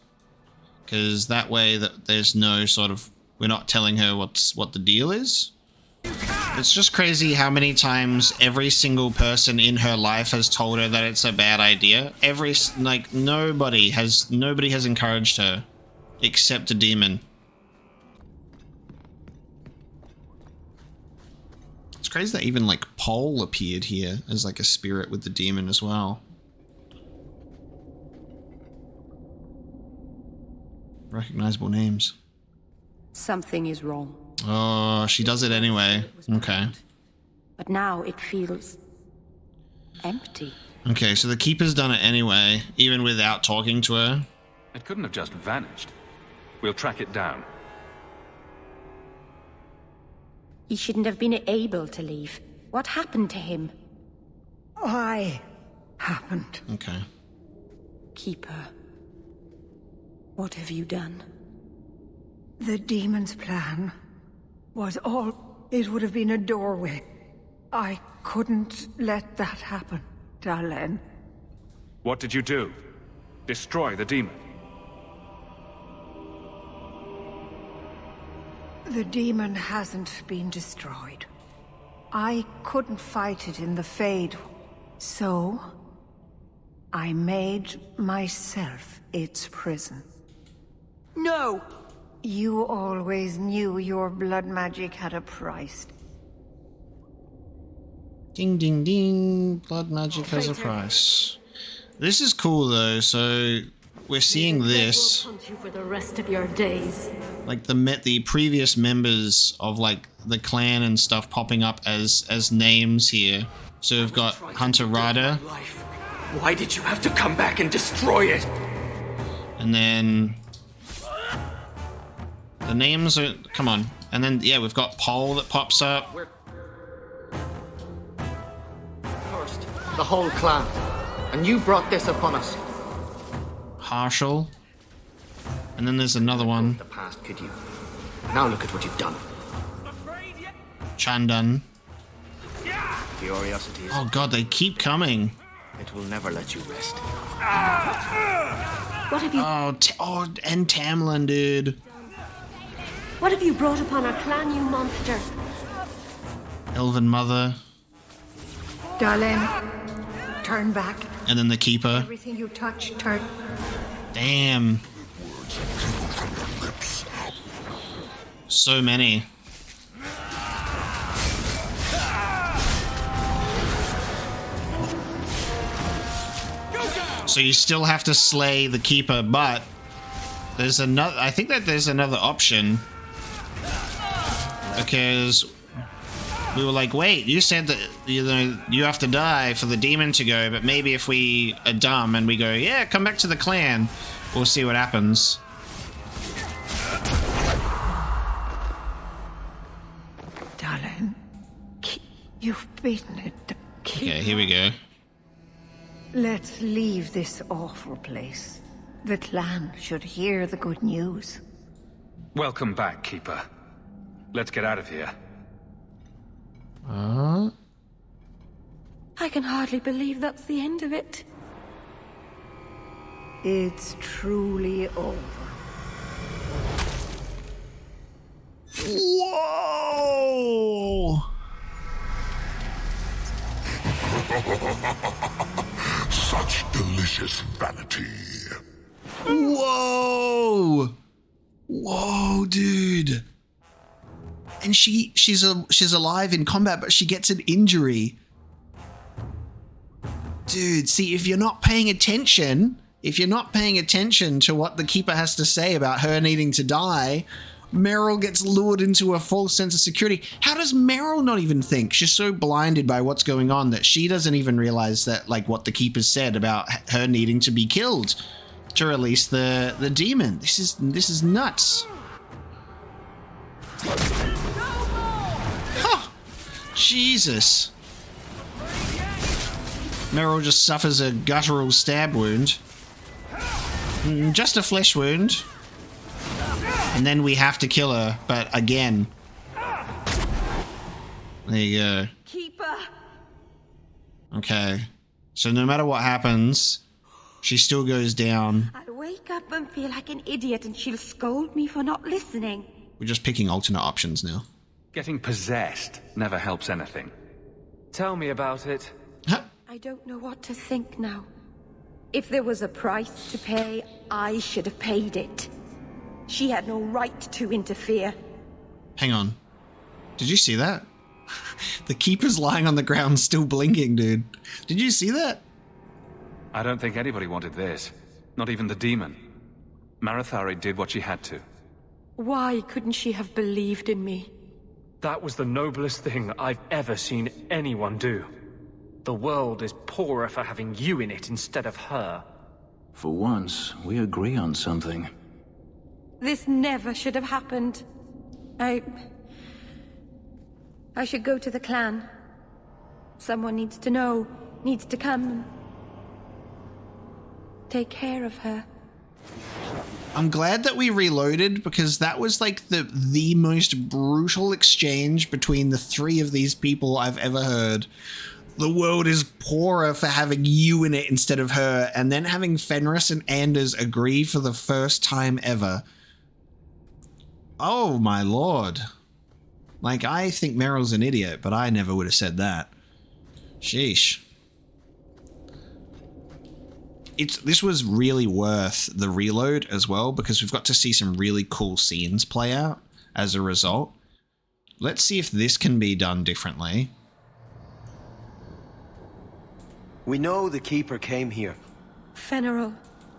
Because that way that there's no sort of... We're not telling her what the deal is. It's just crazy how many times every single person in her life has told her that it's a bad idea. Nobody has encouraged her except a demon. It's crazy that even like Pole appeared here as like a spirit with the demon as well. Recognizable names. Something is wrong. Oh, she does it anyway. Okay. But now it feels empty. Okay, so the Keeper's done it anyway, even without talking to her. It couldn't have just vanished. We'll track it down. He shouldn't have been able to leave. What happened to him? Why happened? Okay. Keeper, what have you done? The demon's plan was all... It would have been a doorway. I couldn't let that happen, Darlene. What did you do? Destroy the demon? The demon hasn't been destroyed. I couldn't fight it in the Fade, so I made myself its prison. No! You always knew your blood magic had a price. Ding, ding, ding. Blood magic has a price. This is cool, though. So we're seeing this. Will hunt you for the rest of your days. Like the previous members of like the clan and stuff popping up as names here. So we've got Hunter Ryder. Why did you have to come back and destroy it? And then the names are, come on. And then yeah, we've got Pole that pops up. First, the whole clan. And you brought this upon us. Harshal. And then there's another one. The past, could you? Now look at what you've done. Chandan. Curiosity is... Oh god, they keep coming. It will never let you rest. What have you... And Tamlin, dude. What have you brought upon our clan, you monster? Elven Mother. Darlene, turn back. And then the Keeper. Everything you touch, turn. Damn. So many. So you still have to slay the Keeper, but there's another. I think that there's another option. Because we were like, wait, you said that you have to die for the demon to go, but maybe if we are dumb and we go, yeah, come back to the clan, we'll see what happens. Darling, you've beaten it. Okay, here we go. Let's leave this awful place. The clan should hear the good news. Welcome back, Keeper. Let's get out of here. I can hardly believe that's the end of it. It's truly over. Whoa! Such delicious vanity. Whoa! Whoa, dude. And she's alive in combat, but she gets an injury. Dude, see, if you're not paying attention to what the Keeper has to say about her needing to die, Meryl gets lured into a false sense of security. How does Meryl not even think? She's so blinded by what's going on that she doesn't even realize that, like, what the Keeper said about her needing to be killed to release the demon. This is nuts. Huh. Jesus. Meryl just suffers a guttural stab wound. Just a flesh wound. And then we have to kill her, but again. There you go. Keeper! Okay. So no matter what happens, she still goes down. I'll wake up and feel like an idiot and she'll scold me for not listening. We're just picking alternate options now. Getting possessed never helps anything. Tell me about it. I don't know what to think now. If there was a price to pay, I should have paid it. She had no right to interfere. Hang on. Did you see that? The Keeper's lying on the ground still blinking, dude. Did you see that? I don't think anybody wanted this. Not even the demon. Marathari did what she had to. Why couldn't she have believed in me? That was the noblest thing I've ever seen anyone do. The world is poorer for having you in it instead of her. For once, we agree on something. This never should have happened. I should go to the clan. Someone needs to know. needs to come and take care of her. I'm glad that we reloaded, because that was like the most brutal exchange between the three of these people I've ever heard. The world is poorer for having you in it instead of her, and then having Fenris and Anders agree for the first time ever. Oh my lord. Like, I think Meryl's an idiot, but I never would have said that. Sheesh. This was really worth the reload as well, because we've got to see some really cool scenes play out as a result. Let's see if this can be done differently. We know the Keeper came here. Fenris.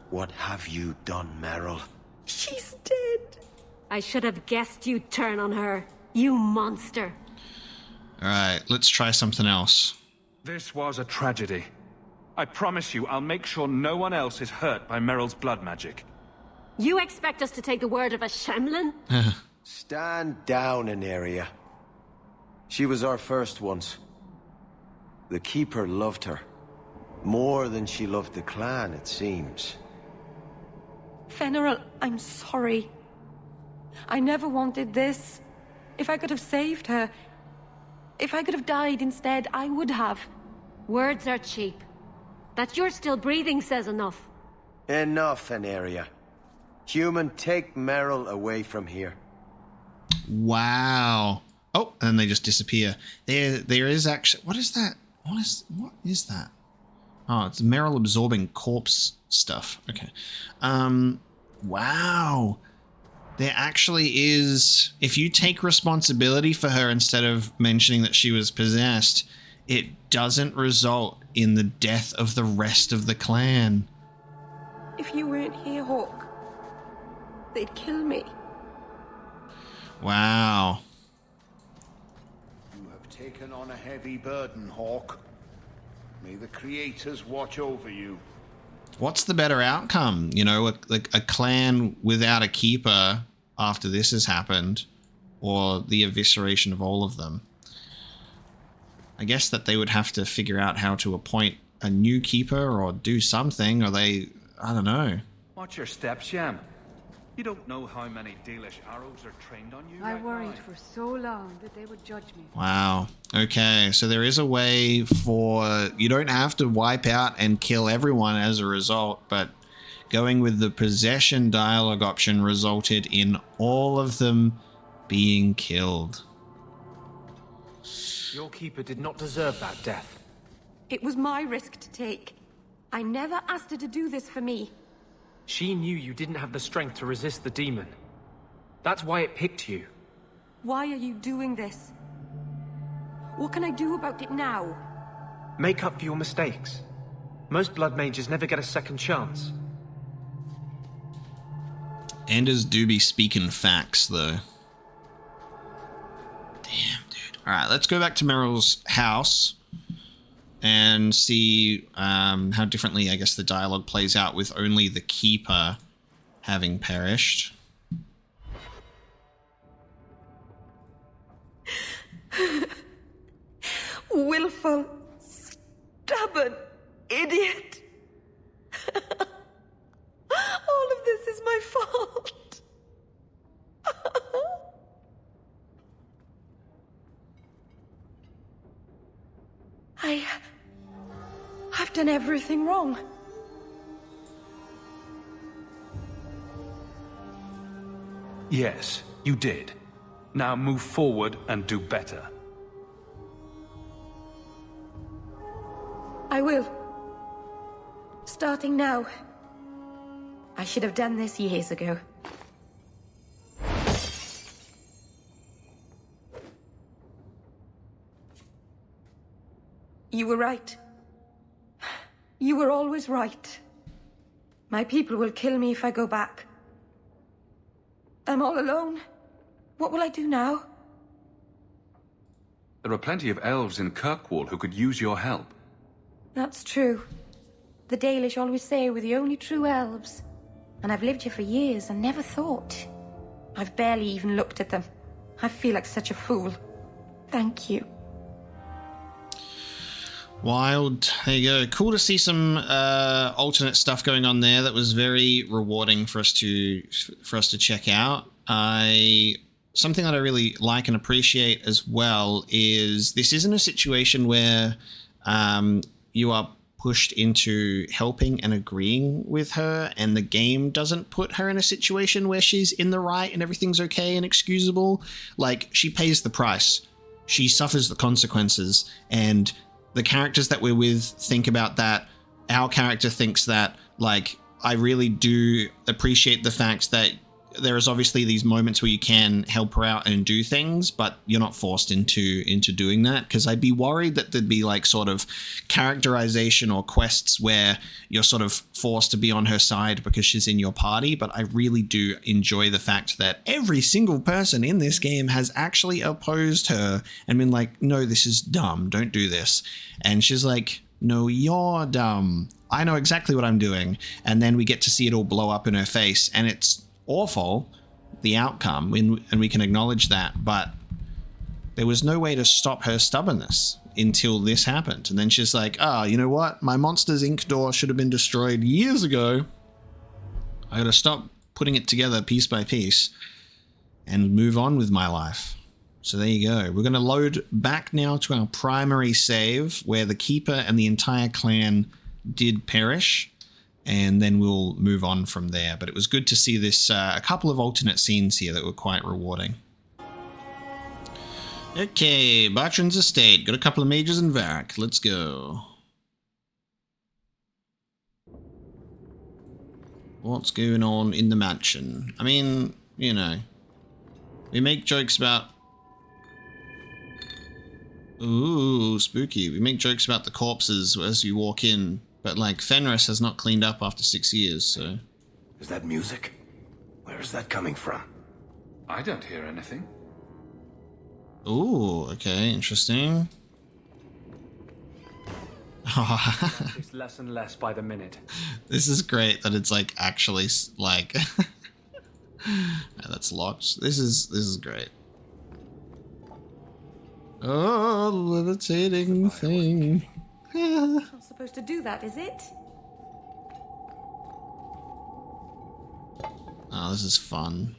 What have you done, Meryl? She's dead. I should have guessed you'd turn on her, you monster. Alright, let's try something else. This was a tragedy. I promise you, I'll make sure no one else is hurt by Meryl's blood magic. You expect us to take the word of a Shemlin? Stand down, Aneria. She was our first once. The Keeper loved her. More than she loved the clan, it seems. Fenris, I'm sorry. I never wanted this. If I could have saved her, if I could have died instead, I would have. Words are cheap. That you're still breathing says enough. Enough, Aneria. Human, take Meryl away from here. Wow. Oh, and they just disappear. There is actually... What is that? What is that? Oh, it's Meryl absorbing corpse stuff. Okay. Wow. There actually is... If you take responsibility for her instead of mentioning that she was possessed, it doesn't result in the death of the rest of the clan. If you weren't here, Hawk, they'd kill me. Wow. You have taken on a heavy burden, Hawk. May the creators watch over you. What's the better outcome? You know, a clan without a keeper after this has happened, or the evisceration of all of them? I guess that they would have to figure out how to appoint a new keeper or do something, or I don't know. Watch your steps, Yam. You don't know how many Dalish arrows are trained on you. I worried for so long that they would judge me. Wow. Okay, so there is a way for... You don't have to wipe out and kill everyone as a result, but going with the possession dialogue option resulted in all of them being killed. Your keeper did not deserve that death. It was my risk to take. I never asked her to do this for me. She knew you didn't have the strength to resist the demon. That's why it picked you. Why are you doing this? What can I do about it now? Make up for your mistakes. Most blood mages never get a second chance. Anders do be speaking facts, though. Damn, dude. Alright, let's go back to Meryl's house and see how differently, I guess, the dialogue plays out with only the Keeper having perished. Willful, stubborn idiot. All of this is my fault. I've done everything wrong. Yes, you did. Now move forward and do better. I will. Starting now. I should have done this years ago. You were right. You were always right. My people will kill me if I go back. I'm all alone. What will I do now? There are plenty of elves in Kirkwall who could use your help. That's true. The Dalish always say we're the only true elves. And I've lived here for years and never thought. I've barely even looked at them. I feel like such a fool. Thank you. Wild. There you go. Cool to see some alternate stuff going on there. That was very rewarding for us to check out. Something that I really like and appreciate as well is this isn't a situation where you are pushed into helping and agreeing with her, and the game doesn't put her in a situation where she's in the right and everything's okay and excusable. Like, she pays the price. She suffers the consequences, and the characters that we're with think about that. Our character thinks that. Like, I really do appreciate the fact that there is obviously these moments where you can help her out and do things, but you're not forced into doing that, because I'd be worried that there'd be like sort of characterization or quests where you're sort of forced to be on her side because she's in your party. But I really do enjoy the fact that every single person in this game has actually opposed her and been like, no, this is dumb, don't do this. And she's like, no, you're dumb, I know exactly what I'm doing. And then we get to see it all blow up in her face, and it's awful, the outcome, and we can acknowledge that, but there was no way to stop her stubbornness until this happened. And then she's like, you know what? My Monsters Inc. door should have been destroyed years ago. I gotta stop putting it together piece by piece and move on with my life. So there you go. We're gonna load back now to our primary save where the Keeper and the entire clan did perish, and then we'll move on from there. But it was good to see this, a couple of alternate scenes here that were quite rewarding. Okay, Bartrand's estate. Got a couple of mages in Varric. Let's go. What's going on in the mansion? I mean, you know, we make jokes about... Ooh, spooky. We make jokes about the corpses as you walk in. But, like, Fenris has not cleaned up after 6 years, so... Is that music? Where is that coming from? I don't hear anything. Ooh, okay, interesting. It's less and less by the minute. This is great that it's, like, actually, like... That's locked. This is great. Oh, levitating thing. It's not supposed to do that, is it? Oh, this is fun.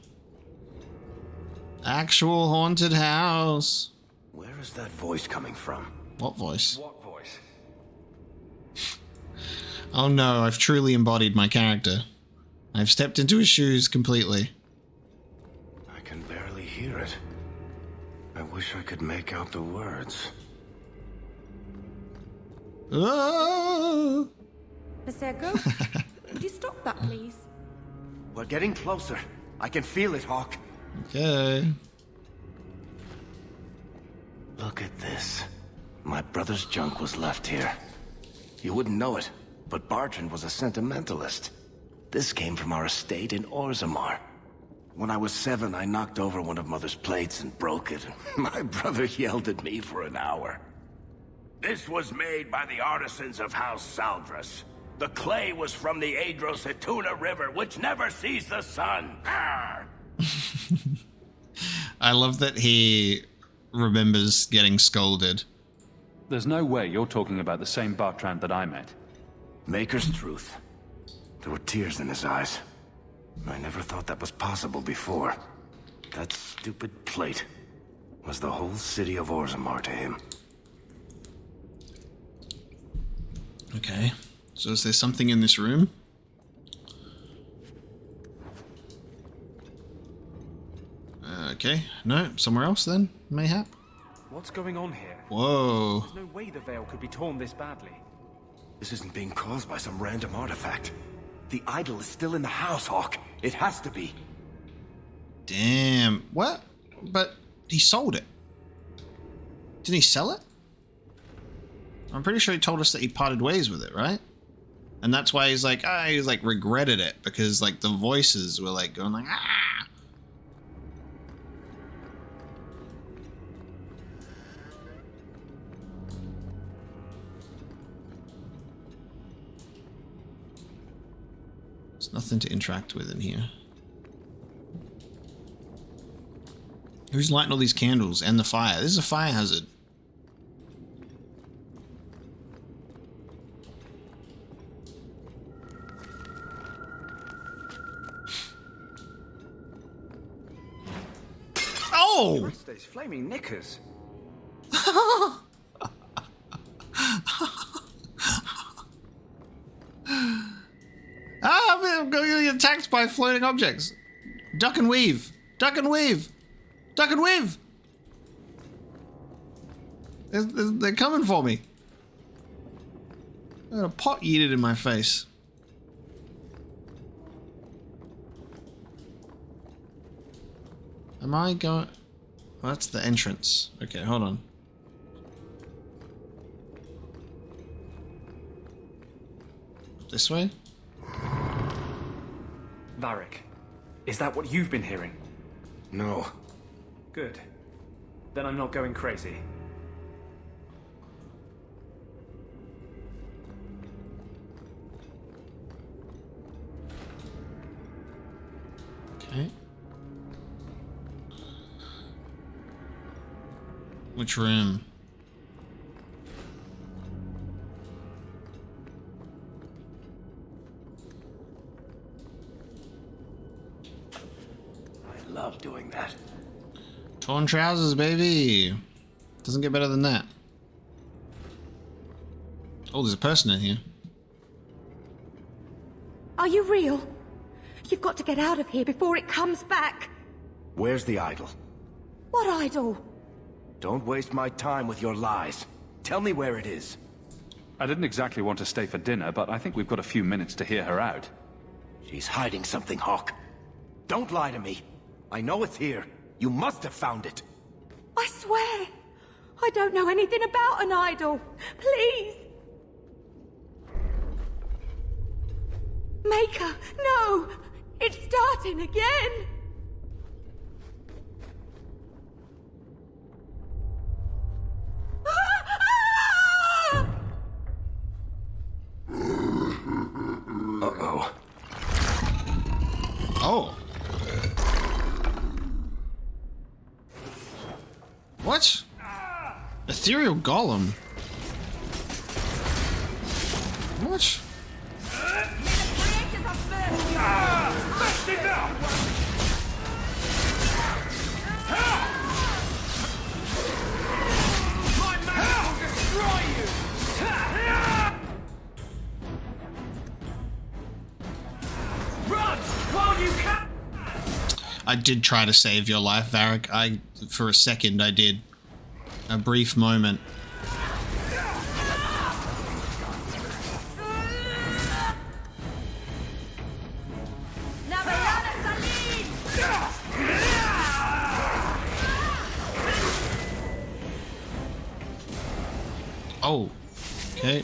Actual haunted house. Where is that voice coming from? What voice? What voice? Oh no, I've truly embodied my character. I've stepped into his shoes completely. I can barely hear it. I wish I could make out the words. Oh! Masego, would you stop that, please? We're getting closer. I can feel it, Hawk. Okay. Look at this. My brother's junk was left here. You wouldn't know it, but Bartrand was a sentimentalist. This came from our estate in Orzammar. When I was 7, I knocked over one of Mother's plates and broke it. My brother yelled at me for an hour. This was made by the artisans of House Saldras. The clay was from the Adro-Setuna River, which never sees the sun. Arr! I love that he remembers getting scolded. There's no way you're talking about the same Bartrand that I met. Maker's truth. There were tears in his eyes. I never thought that was possible before. That stupid plate was the whole city of Orzammar to him. Okay, so is there something in this room? Okay, no, somewhere else then, mayhap? What's going on here? Whoa. There's no way the veil could be torn this badly. This isn't being caused by some random artifact. The idol is still in the house, Hawk. It has to be. Damn. What? But he sold it. Didn't he sell it? I'm pretty sure he told us that he parted ways with it, right? And that's why he's like, he's like regretted it because like the voices were like going like, ah. There's nothing to interact with in here. Who's lighting all these candles and the fire? This is a fire hazard. Oh! Christ, those flaming knickers. I'm going to get attacked by floating objects. Duck and weave. Duck and weave. Duck and weave. They're coming for me. I got a pot yeeted in my face. Am I going... Well, that's the entrance. Okay, hold on. This way? Varric, is that what you've been hearing? No. Good. Then I'm not going crazy. Okay. Which room? I love doing that. Torn trousers, baby. Doesn't get better than that. Oh, there's a person in here. Are you real? You've got to get out of here before it comes back. Where's the idol? What idol? Don't waste my time with your lies. Tell me where it is. I didn't exactly want to stay for dinner, but I think we've got a few minutes to hear her out. She's hiding something, Hawk. Don't lie to me. I know it's here. You must have found it. I swear, I don't know anything about an idol. Please. Maker, no! It's starting again! Uh-oh. Oh. What? Ethereal Golem. What? I did try to save your life, Varric. For a second, I did. A brief moment. Oh, okay.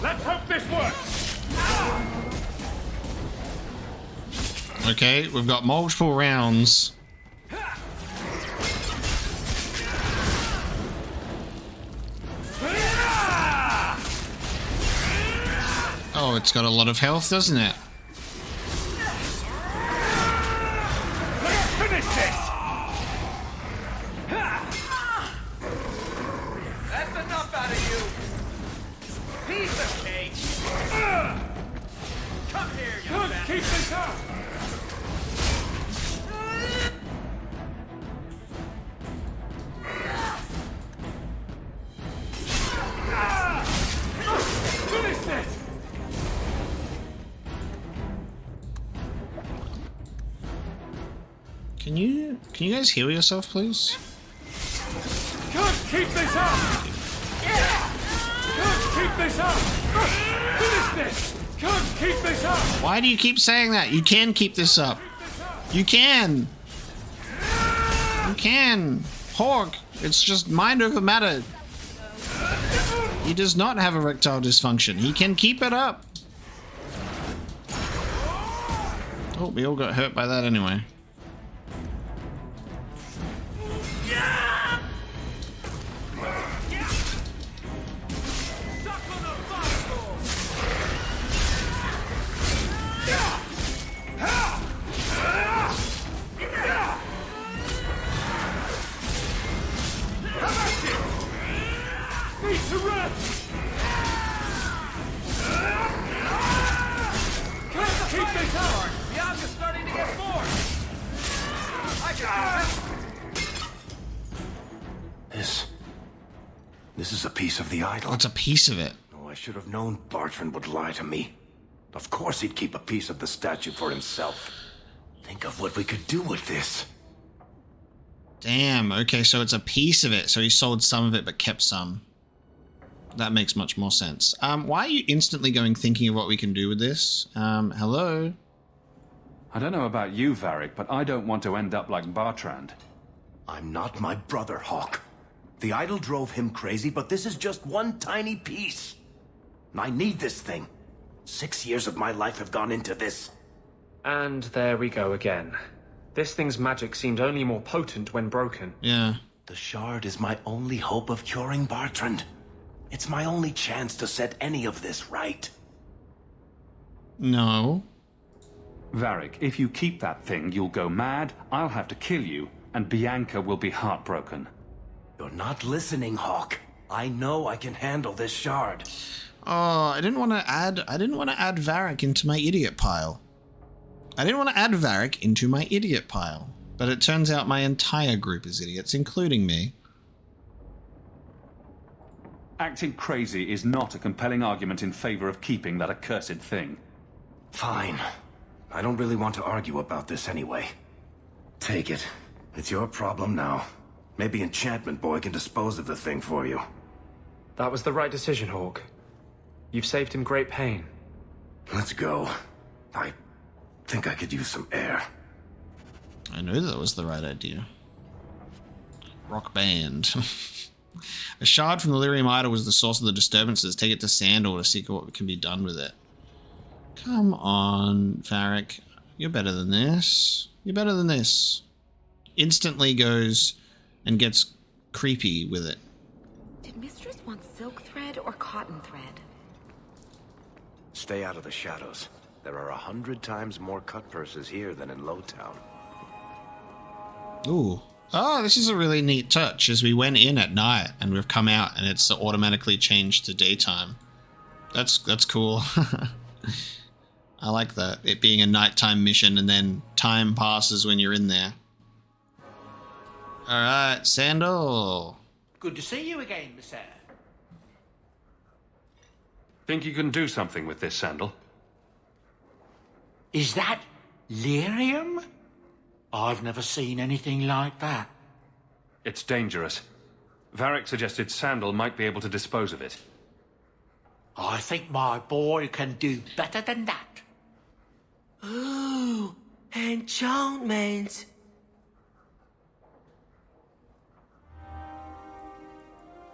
Let's hope this works. Okay, we've got multiple rounds. Oh, it's got a lot of health, doesn't it? Let's finish this. That's enough out of you. Piece of cake. Come here, you bastard. Keep this up. Finish this. Can you guys heal yourself, please? Good, keep this up. Good, keep this up. Finish this. Good, keep this up. Why do you keep saying that? You can keep this up. You can. You can. Hawk, it's just mind over matter. He does not have erectile dysfunction. He can keep it up. Oh, we all got hurt by that anyway. This is a piece of the idol. It's a piece of it. Oh, I should have known Bartrand would lie to me. Of course he'd keep a piece of the statue for himself. Think of what we could do with this. Damn, okay, so it's a piece of it. So he sold some of it but kept some. That makes much more sense. Why are you instantly thinking of what we can do with this? Hello? I don't know about you, Varric, but I don't want to end up like Bartrand. I'm not my brother, Hawk. The idol drove him crazy, but this is just one tiny piece. I need this thing. 6 years of my life have gone into this. And there we go again. This thing's magic seemed only more potent when broken. Yeah. The shard is my only hope of curing Bartrand. It's my only chance to set any of this right. No. Varric, if you keep that thing, you'll go mad, I'll have to kill you, and Bianca will be heartbroken. You're not listening, Hawk. I know I can handle this shard. Oh, I didn't want to add Varric into my idiot pile. But it turns out my entire group is idiots, including me. Acting crazy is not a compelling argument in favor of keeping that accursed thing. Fine. I don't really want to argue about this anyway. Take it. It's your problem now. Maybe Enchantment Boy can dispose of the thing for you. That was the right decision, Hawk. You've saved him great pain. Let's go. I think I could use some air. I knew that was the right idea. Rock band. A shard from the Lyrium Idol was the source of the disturbances. Take it to Sandor to see what can be done with it. Come on, Varric. You're better than this. You're better than this. Instantly goes and gets creepy with it. Did Mistress want silk thread or cotton thread? Stay out of the shadows. There are 100 times more cut purses here than in Lowtown. Ooh. Oh, this is a really neat touch. As we went in at night and we've come out and it's automatically changed to daytime. That's cool. I like that. It being a nighttime mission and then time passes when you're in there. Alright, Sandor. Good to see you again, Miss Eyre. Think you can do something with this, Sandal? Is that lyrium? I've never seen anything like that. It's dangerous. Varric suggested Sandal might be able to dispose of it. I think my boy can do better than that. Ooh, enchantment.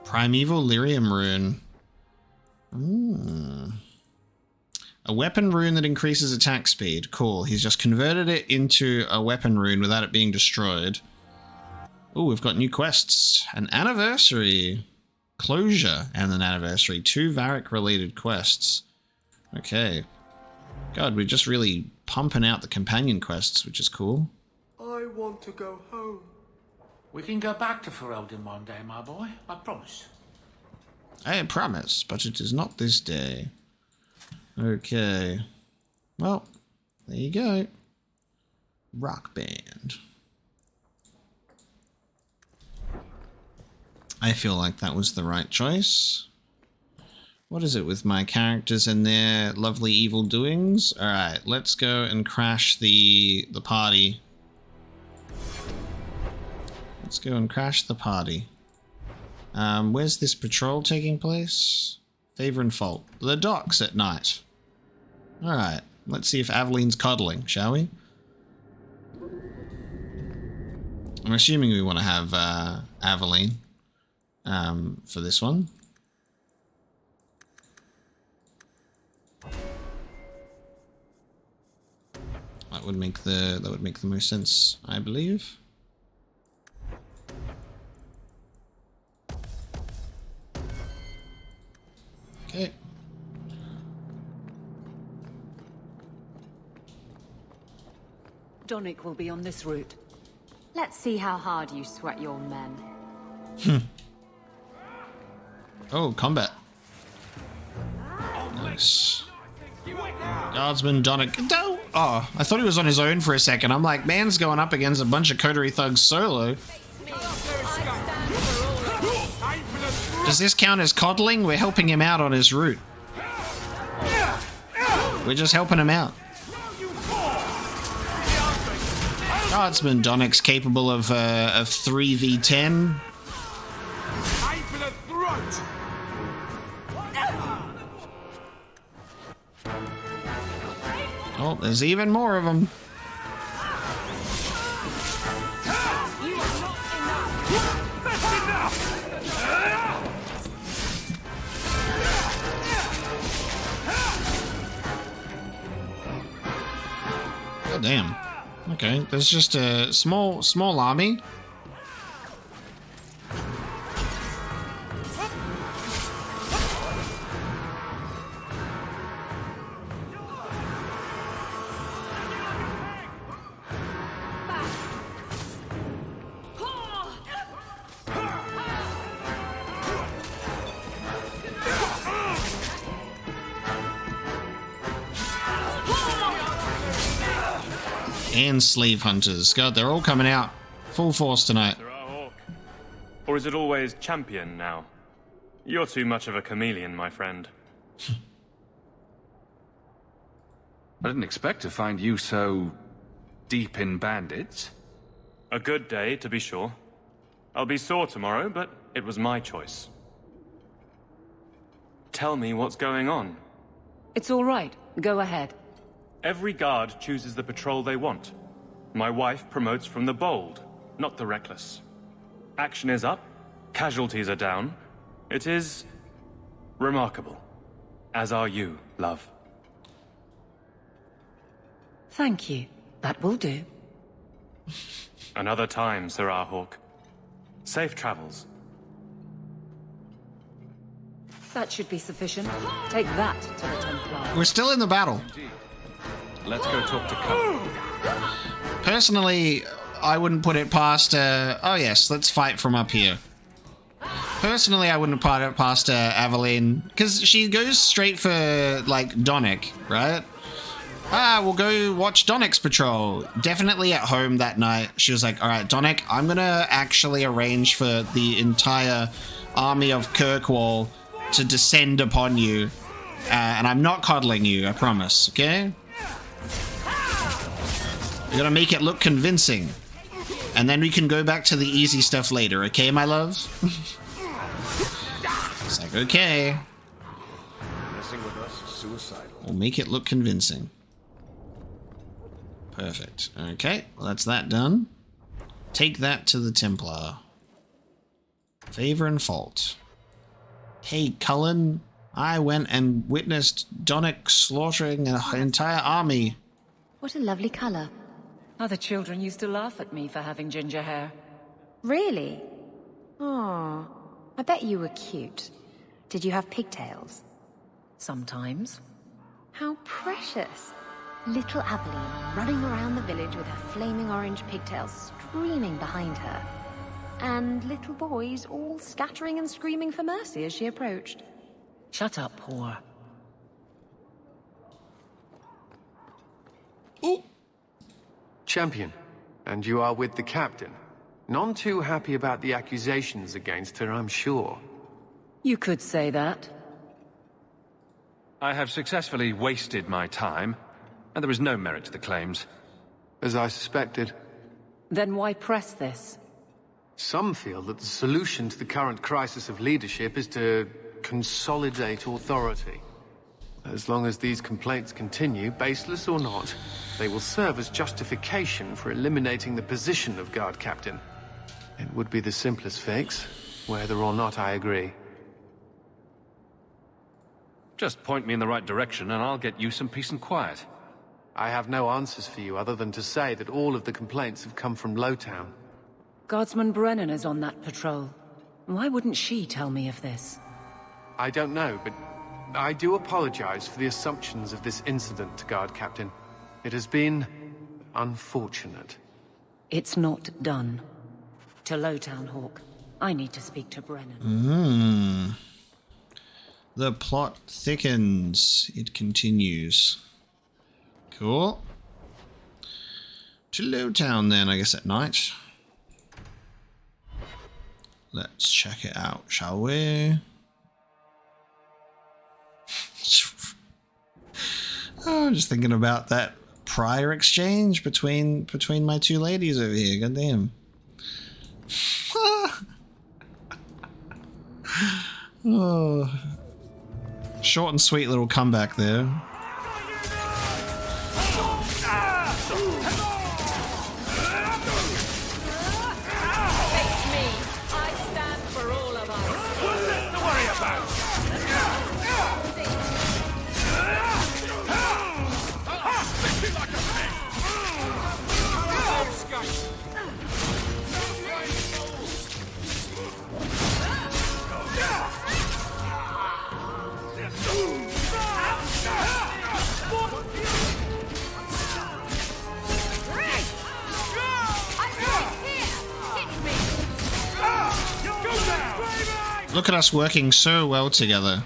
Primeval Lyrium rune. A weapon rune that increases attack speed. Cool. He's just converted it into a weapon rune without it being destroyed. Oh, we've got new quests. An anniversary. Closure and an anniversary. 2 Varric-related quests. Okay. God, we're just really pumping out the companion quests, which is cool. I want to go home. We can go back to Ferelden one day, my boy. I promise. I promise, but it is not this day. Okay. Well, there you go. Rock band. I feel like that was the right choice. What is it with my characters and their lovely evil doings? Alright, let's go and crash the party. Let's go and crash the party. Where's this patrol taking place? Favour and Fault. The docks at night. Alright, let's see if Aveline's cuddling, shall we? I'm assuming we want to have Aveline for this one. That would make the most sense, I believe. Okay. Donick will be on this route. Let's see how hard you sweat your men. Oh, combat. Nice. Guardsman Donick. No! Oh, I thought he was on his own for a second. I'm like, man's going up against a bunch of coterie thugs solo. Does this count as coddling? We're helping him out on his route. We're just helping him out. Guardsman Donic's capable of 3v10. Oh, there's even more of them. Oh, damn. Okay, there's just a small army. And slave hunters. God, they're all coming out full force tonight. Or is it always champion now? You're too much of a chameleon, my friend. I didn't expect to find you so deep in bandits. A good day, to be sure. I'll be sore tomorrow, but it was my choice. Tell me what's going on. It's all right. Go ahead. Every guard chooses the patrol they want. My wife promotes from the bold, not the reckless. Action is up, casualties are down. It is remarkable. As are you, love. Thank you. That will do. Another time, Sir Hawk. Safe travels. That should be sufficient. Take that to the Templar. We're still in the battle. Let's go talk to Cullen. Personally, I wouldn't put it past, oh yes, let's fight from up here. Personally, I wouldn't put it past Aveline, because she goes straight for, like, Donic, right? We'll go watch Donic's patrol. Definitely at home that night, she was like, alright, Donic, I'm gonna actually arrange for the entire army of Kirkwall to descend upon you. And I'm not coddling you, I promise, okay? We're gonna make it look convincing. And then we can go back to the easy stuff later, okay, my love? It's like, okay. Messing with us is suicidal. We'll make it look convincing. Perfect. Okay, well, that's that done. Take that to the Templar. Favor and fault. Hey, Cullen, I went and witnessed Donic slaughtering an entire army. What a lovely color. Other children used to laugh at me for having ginger hair. Really? Oh, I bet you were cute. Did you have pigtails? Sometimes. How precious. Little Aveline running around the village with her flaming orange pigtails streaming behind her. And little boys all scattering and screaming for mercy as she approached. Shut up, whore. Ooh. Champion, and you are with the captain. None too happy about the accusations against her, I'm sure. You could say that. I have successfully wasted my time, and there is no merit to the claims. As I suspected. Then why press this? Some feel that the solution to the current crisis of leadership is to consolidate authority. As long as these complaints continue, baseless or not, they will serve as justification for eliminating the position of guard captain. It would be the simplest fix, whether or not I agree. Just point me in the right direction and I'll get you some peace and quiet. I have no answers for you other than to say that all of the complaints have come from Lowtown. Guardsman Brennan is on that patrol. Why wouldn't she tell me of this? I don't know, but I do apologize for the assumptions of this incident, Guard Captain. It has been unfortunate. It's not done. To Lowtown, Hawk. I need to speak to Brennan. The plot thickens. It continues. Cool. to Lowtown then, I guess, at night. Let's check it out, shall we? Oh, just thinking about that prior exchange between my two ladies over here. Goddamn. Oh, short and sweet little comeback there. Look at us working so well together.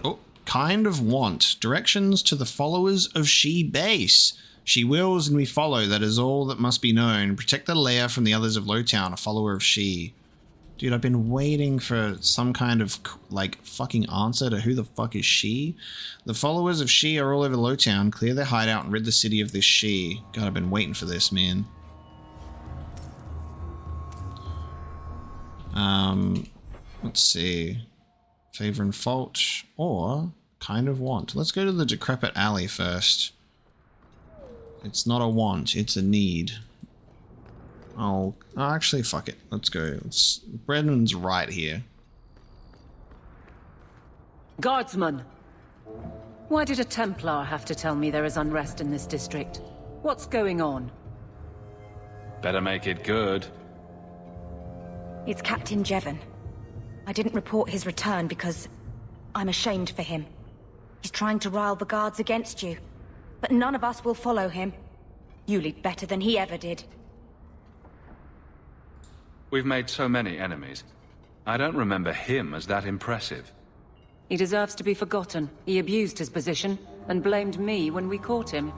Oh, kind of want. Directions to the followers of She base. She wills and we follow. That is all that must be known. Protect the lair from the others of Lowtown, a follower of She. Dude, I've been waiting for some kind of, like, fucking answer to who the fuck is She. The followers of She are all over Lowtown. Clear their hideout and rid the city of this She. God, I've been waiting for this, man. Let's see. Favor and fault, or kind of want. Let's go to the decrepit alley first. It's not a want, it's a need. Oh, actually, fuck it. Let's go. Brendan's right here. Guardsman! Why did a Templar have to tell me there is unrest in this district? What's going on? Better make it good. It's Captain Jevon. I didn't report his return because I'm ashamed for him. He's trying to rile the guards against you, but none of us will follow him. You lead better than he ever did. We've made so many enemies. I don't remember him as that impressive. He deserves to be forgotten. He abused his position and blamed me when we caught him.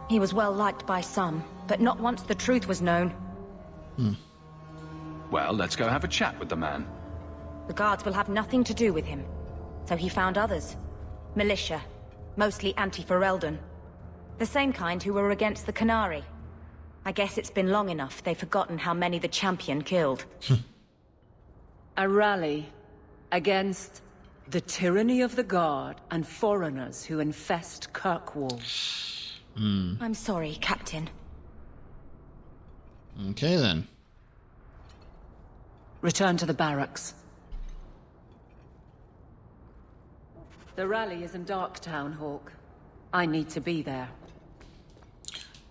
He was well liked by some, but not once the truth was known. Well, let's go have a chat with the man. The guards will have nothing to do with him. So he found others. Militia. Mostly anti-Ferelden. The same kind who were against the Canary. I guess it's been long enough they've forgotten how many the champion killed. A rally against the tyranny of the Guard and foreigners who infest Kirkwall. I'm sorry, Captain. Okay, then. Return to the barracks. The rally is in Darktown, Hawk. I need to be there.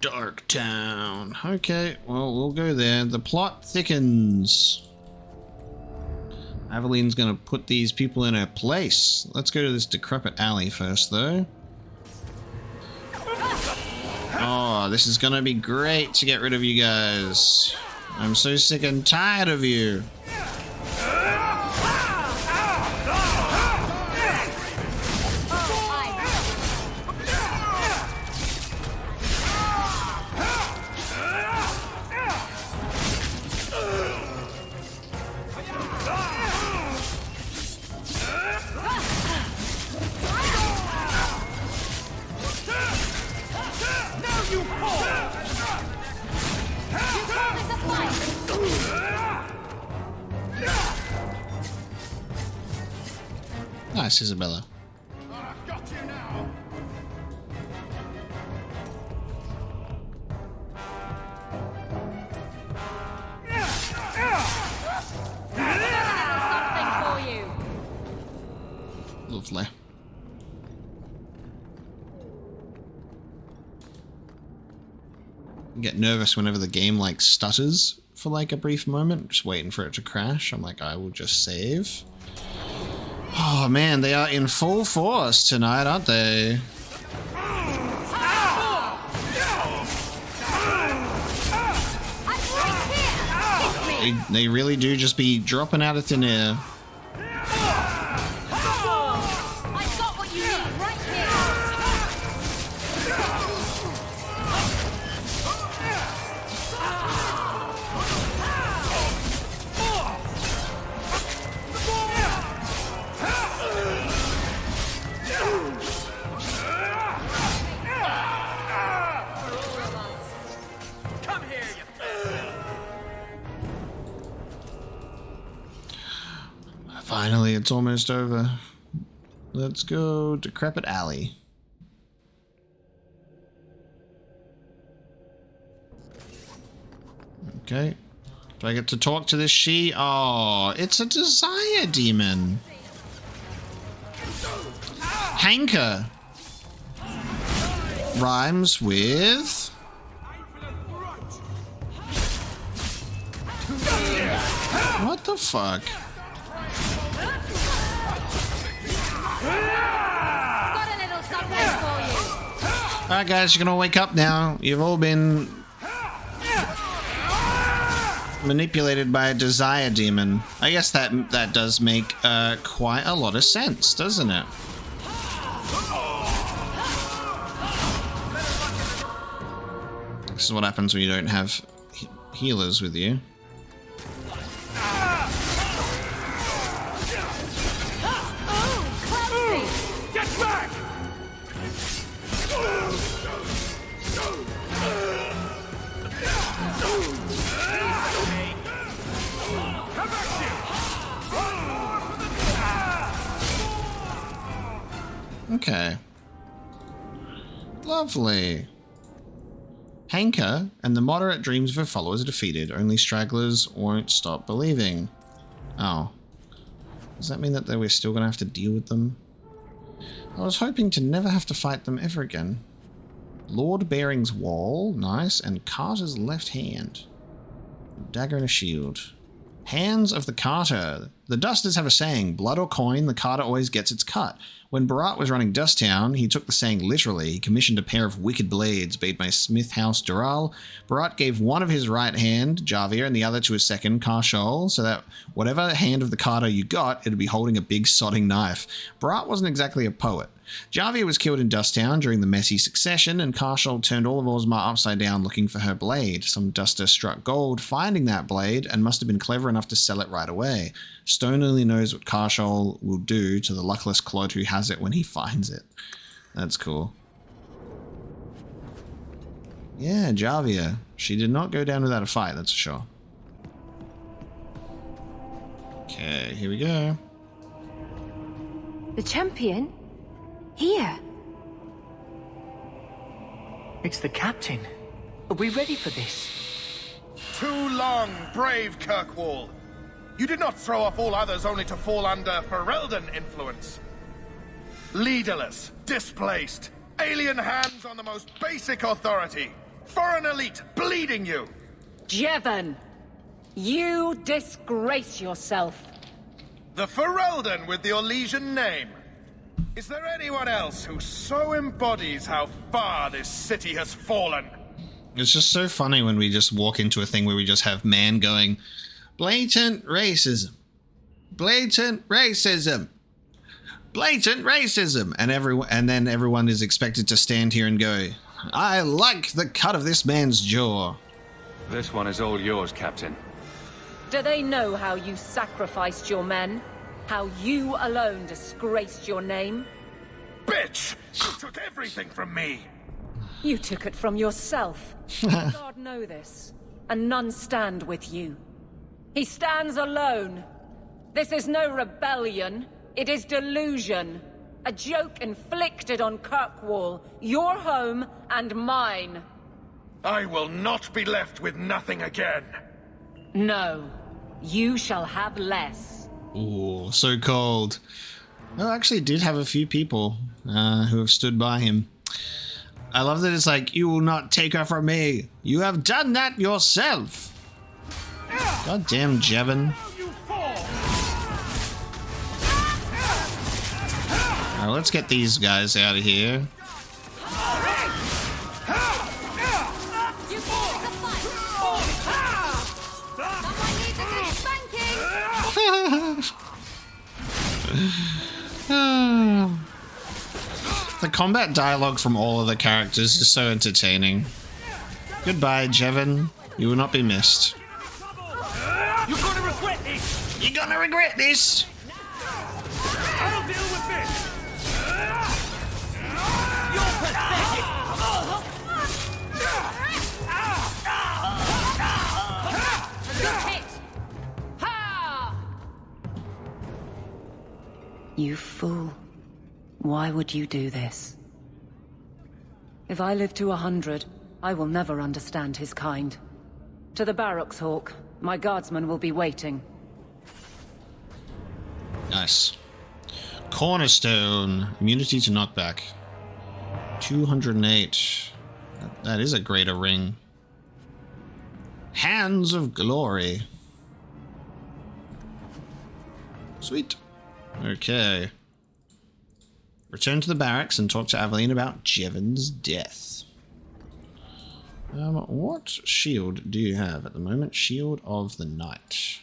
Darktown. Okay, well, we'll go there. The plot thickens. Aveline's gonna put these people in her place. Let's go to this decrepit alley first, though. Oh, this is gonna be great to get rid of you guys. I'm so sick and tired of you. Nice, Isabella. Got you now. Something for you. Lovely. I get nervous whenever the game like stutters for like a brief moment, just waiting for it to crash. I'm like, I will just save. Oh man, they are in full force tonight, aren't they? They really do just be dropping out of thin air. Finally, it's almost over. Let's go Decrepit Alley. Okay. Do I get to talk to this she? Oh, it's a desire demon. Hanker. Rhymes with... What the fuck? Alright guys, you're gonna wake up now. You've all been manipulated by a desire demon. I guess that does make quite a lot of sense, doesn't it? This is what happens when you don't have healers with you. Get back! Okay. Lovely. Hanker and the moderate dreams of her followers are defeated. Only stragglers won't stop believing. Oh. Does that mean that we're still going to have to deal with them? I was hoping to never have to fight them ever again. Lord Baring's wall. Nice. And Carter's left hand. Dagger and a shield. Hands of the Carter. The Dusters have a saying, blood or coin, the Carter always gets its cut. When Barat was running Dusttown, he took the saying literally. He commissioned a pair of wicked blades made by Smith House Dural. Barat gave one of his right hand, Javier, and the other to his second, Karshol, so that whatever hand of the Carter you got, it'd be holding a big sodding knife. Barat wasn't exactly a poet. Javier was killed in Dusttown during the messy succession, and Karshol turned all of Orzammar upside down looking for her blade. Some Duster struck gold finding that blade, and must have been clever enough to sell it right away. Stone only knows what Karshol will do to the luckless clod who has it when he finds it. That's cool. Yeah, Javier. She did not go down without a fight, that's for sure. Okay, here we go. The champion? Here. It's the captain. Are we ready for this? Too long, brave Kirkwall. You did not throw off all others only to fall under Ferelden influence. Leaderless, displaced, alien hands on the most basic authority. Foreign elite bleeding you. Jevon, you disgrace yourself. The Ferelden with the Orlesian name. Is there anyone else who so embodies how far this city has fallen? It's just so funny when we just walk into a thing where we just have man going, blatant racism, blatant racism, blatant racism, and then everyone is expected to stand here and go, I like the cut of this man's jaw. This one is all yours, Captain. Do they know how you sacrificed your men? How you alone disgraced your name? Bitch! You took everything from me! You took it from yourself. God know this. And none stand with you. He stands alone. This is no rebellion. It is delusion. A joke inflicted on Kirkwall, your home and mine. I will not be left with nothing again. No. You shall have less. Ooh, so cold. Well, actually did have a few people who have stood by him. I love that it's like, you will not take her from me. You have done that yourself. Goddamn Jevon. Alright, let's get these guys out of here. The combat dialogue from all of the characters is so entertaining. Goodbye, Jevon. You will not be missed. You're gonna regret this! You're gonna regret this! I'll deal with this! You're pathetic! Good hit! Ha! fool. Why would you do this? If I live to 100, I will never understand his kind. To the barracks, Hawk. My guardsmen will be waiting. Nice. Cornerstone. Immunity to knockback. 208. That is a greater ring. Hands of Glory. Sweet. Okay. Return to the barracks and talk to Aveline about Jevon's death. What shield do you have at the moment? Shield of the Knight.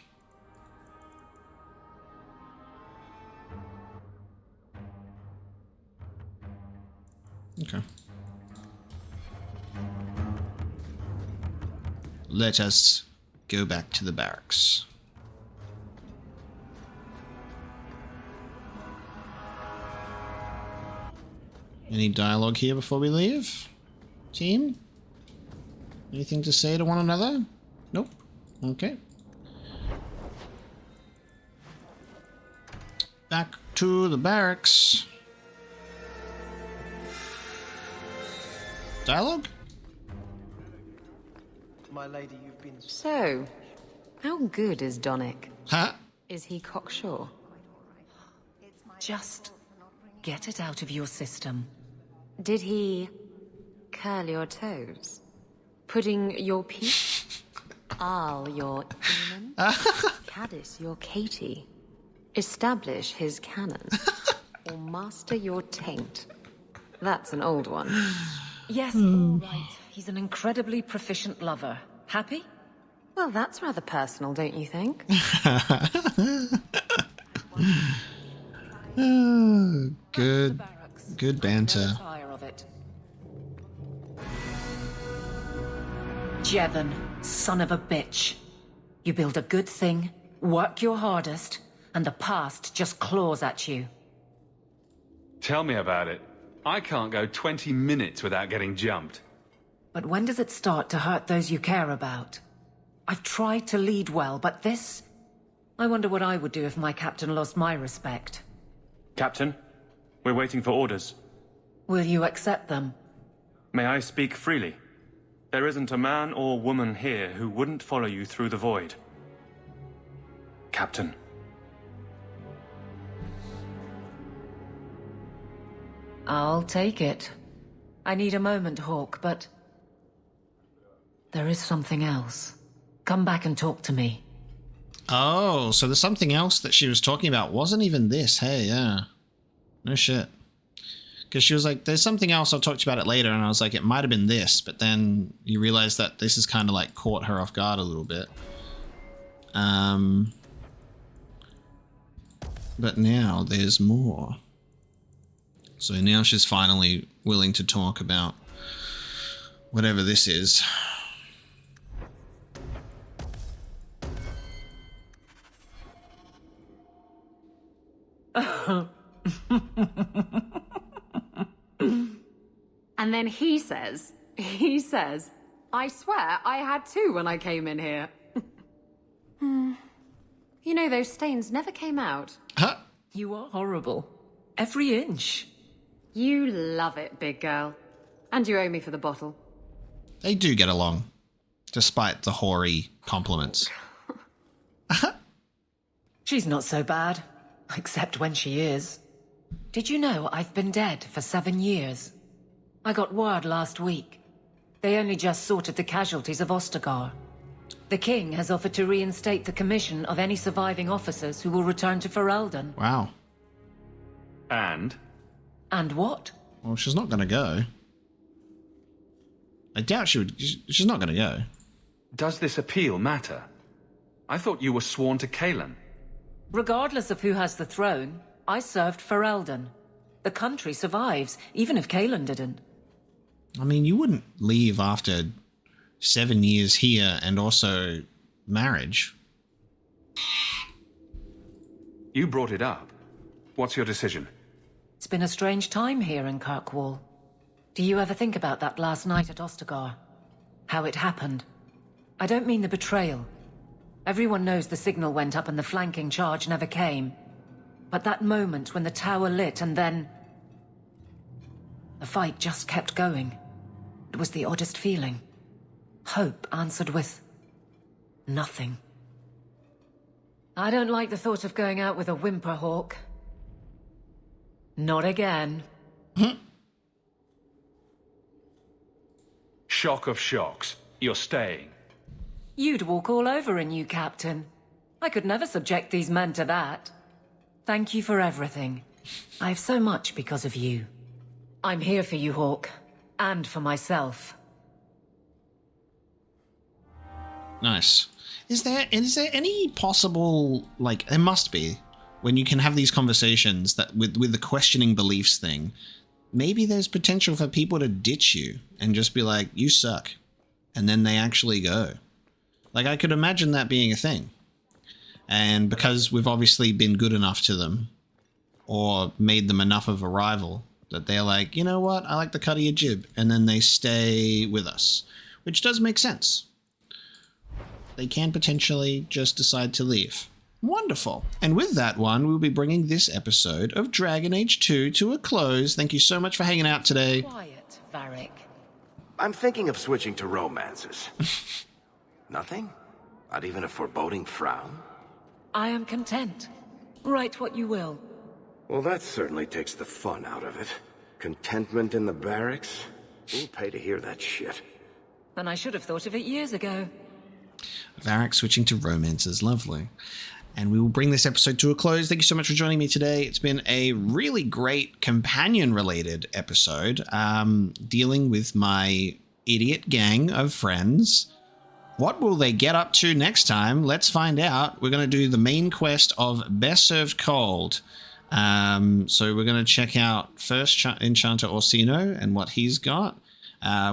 Okay. Let us go back to the barracks. Any dialogue here before we leave? Team? Anything to say to one another? Nope. Okay. Back to the barracks. Dialogue? My lady, you've been... So, how good is Donick? Huh? Is he cocksure? Just get it out of your system. Did he curl your toes? Pudding your peak? Aal your Eamon? Caddis your Katie? Establish his cannon? Or master your taint? That's an old one. Yes, all right. He's an incredibly proficient lover. Happy? Well, that's rather personal, don't you think? Good banter. Jevon, son of a bitch. You build a good thing, work your hardest, and the past just claws at you. Tell me about it. I can't go 20 minutes without getting jumped. But when does it start to hurt those you care about? I've tried to lead well, but this... I wonder what I would do if my captain lost my respect. Captain, we're waiting for orders. Will you accept them? May I speak freely? There isn't a man or woman here who wouldn't follow you through the void. Captain. I'll take it. I need a moment, Hawk, but... there is something else. Come back and talk to me. Oh, so there's something else that she was talking about. Wasn't even this. Hey, yeah. No shit. Because she was like, there's something else, I'll talk to you about it later. And I was like, it might have been this. But then you realize that this has kind of like caught her off guard a little bit. But now there's more. So now she's finally willing to talk about whatever this is. And then he says, I swear I had two when I came in here. You know, those stains never came out. Huh? You are horrible. Every inch. You love it, big girl. And you owe me for the bottle. They do get along, despite the hoary compliments. She's not so bad, except when she is. Did you know I've been dead for 7 years? I got word last week. They only just sorted the casualties of Ostagar. The king has offered to reinstate the commission of any surviving officers who will return to Ferelden. Wow. And? And what? Well, she's not going to go. I doubt she would. She's not going to go. Does this appeal matter? I thought you were sworn to Kaelan. Regardless of who has the throne, I served Ferelden. The country survives, even if Kaelan didn't. I mean, you wouldn't leave after 7 years here and also marriage. You brought it up. What's your decision? It's been a strange time here in Kirkwall. Do you ever think about that last night at Ostagar? How it happened? I don't mean the betrayal. Everyone knows the signal went up and the flanking charge never came. But that moment when the tower lit and then... the fight just kept going. It was the oddest feeling. Hope answered with... nothing. I don't like the thought of going out with a whimper, Hawk. Not again. Shock of shocks. You're staying. You'd walk all over a new captain. I could never subject these men to that. Thank you for everything. I've so much because of you. I'm here for you, Hawk. And for myself. Nice. Is there any possible, like, there must be, when you can have these conversations that with the questioning beliefs thing, maybe there's potential for people to ditch you and just be like, you suck. And then they actually go. Like, I could imagine that being a thing. And because we've obviously been good enough to them or made them enough of a rival that they're like, you know what, I like the cut of your jib. And then they stay with us, which does make sense. They can potentially just decide to leave. Wonderful. And with that one, we'll be bringing this episode of Dragon Age 2 to a close. Thank you so much for hanging out today. Quiet, Varric. I'm thinking of switching to romances. Nothing? Not even a foreboding frown? I am content. Write what you will. Well, that certainly takes the fun out of it. Contentment in the barracks? Who'll pay to hear that shit? And I should have thought of it years ago. Varric switching to romances. Lovely. And we will bring this episode to a close. Thank you so much for joining me today. It's been a really great companion-related episode, dealing with my idiot gang of friends. What will they get up to next time? Let's find out. We're going to do the main quest of Best Served Cold. So we're going to check out first Enchanter Orsino and what he's got.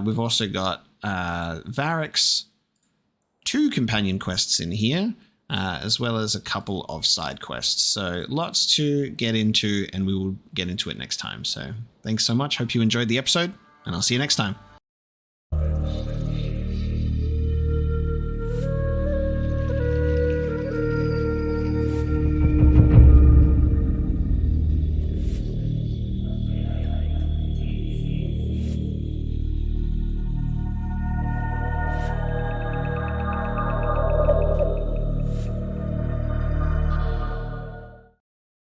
We've also got Varric's 2 companion quests in here, as well as a couple of side quests. So lots to get into, and we will get into it next time. So thanks so much. Hope you enjoyed the episode, and I'll see you next time.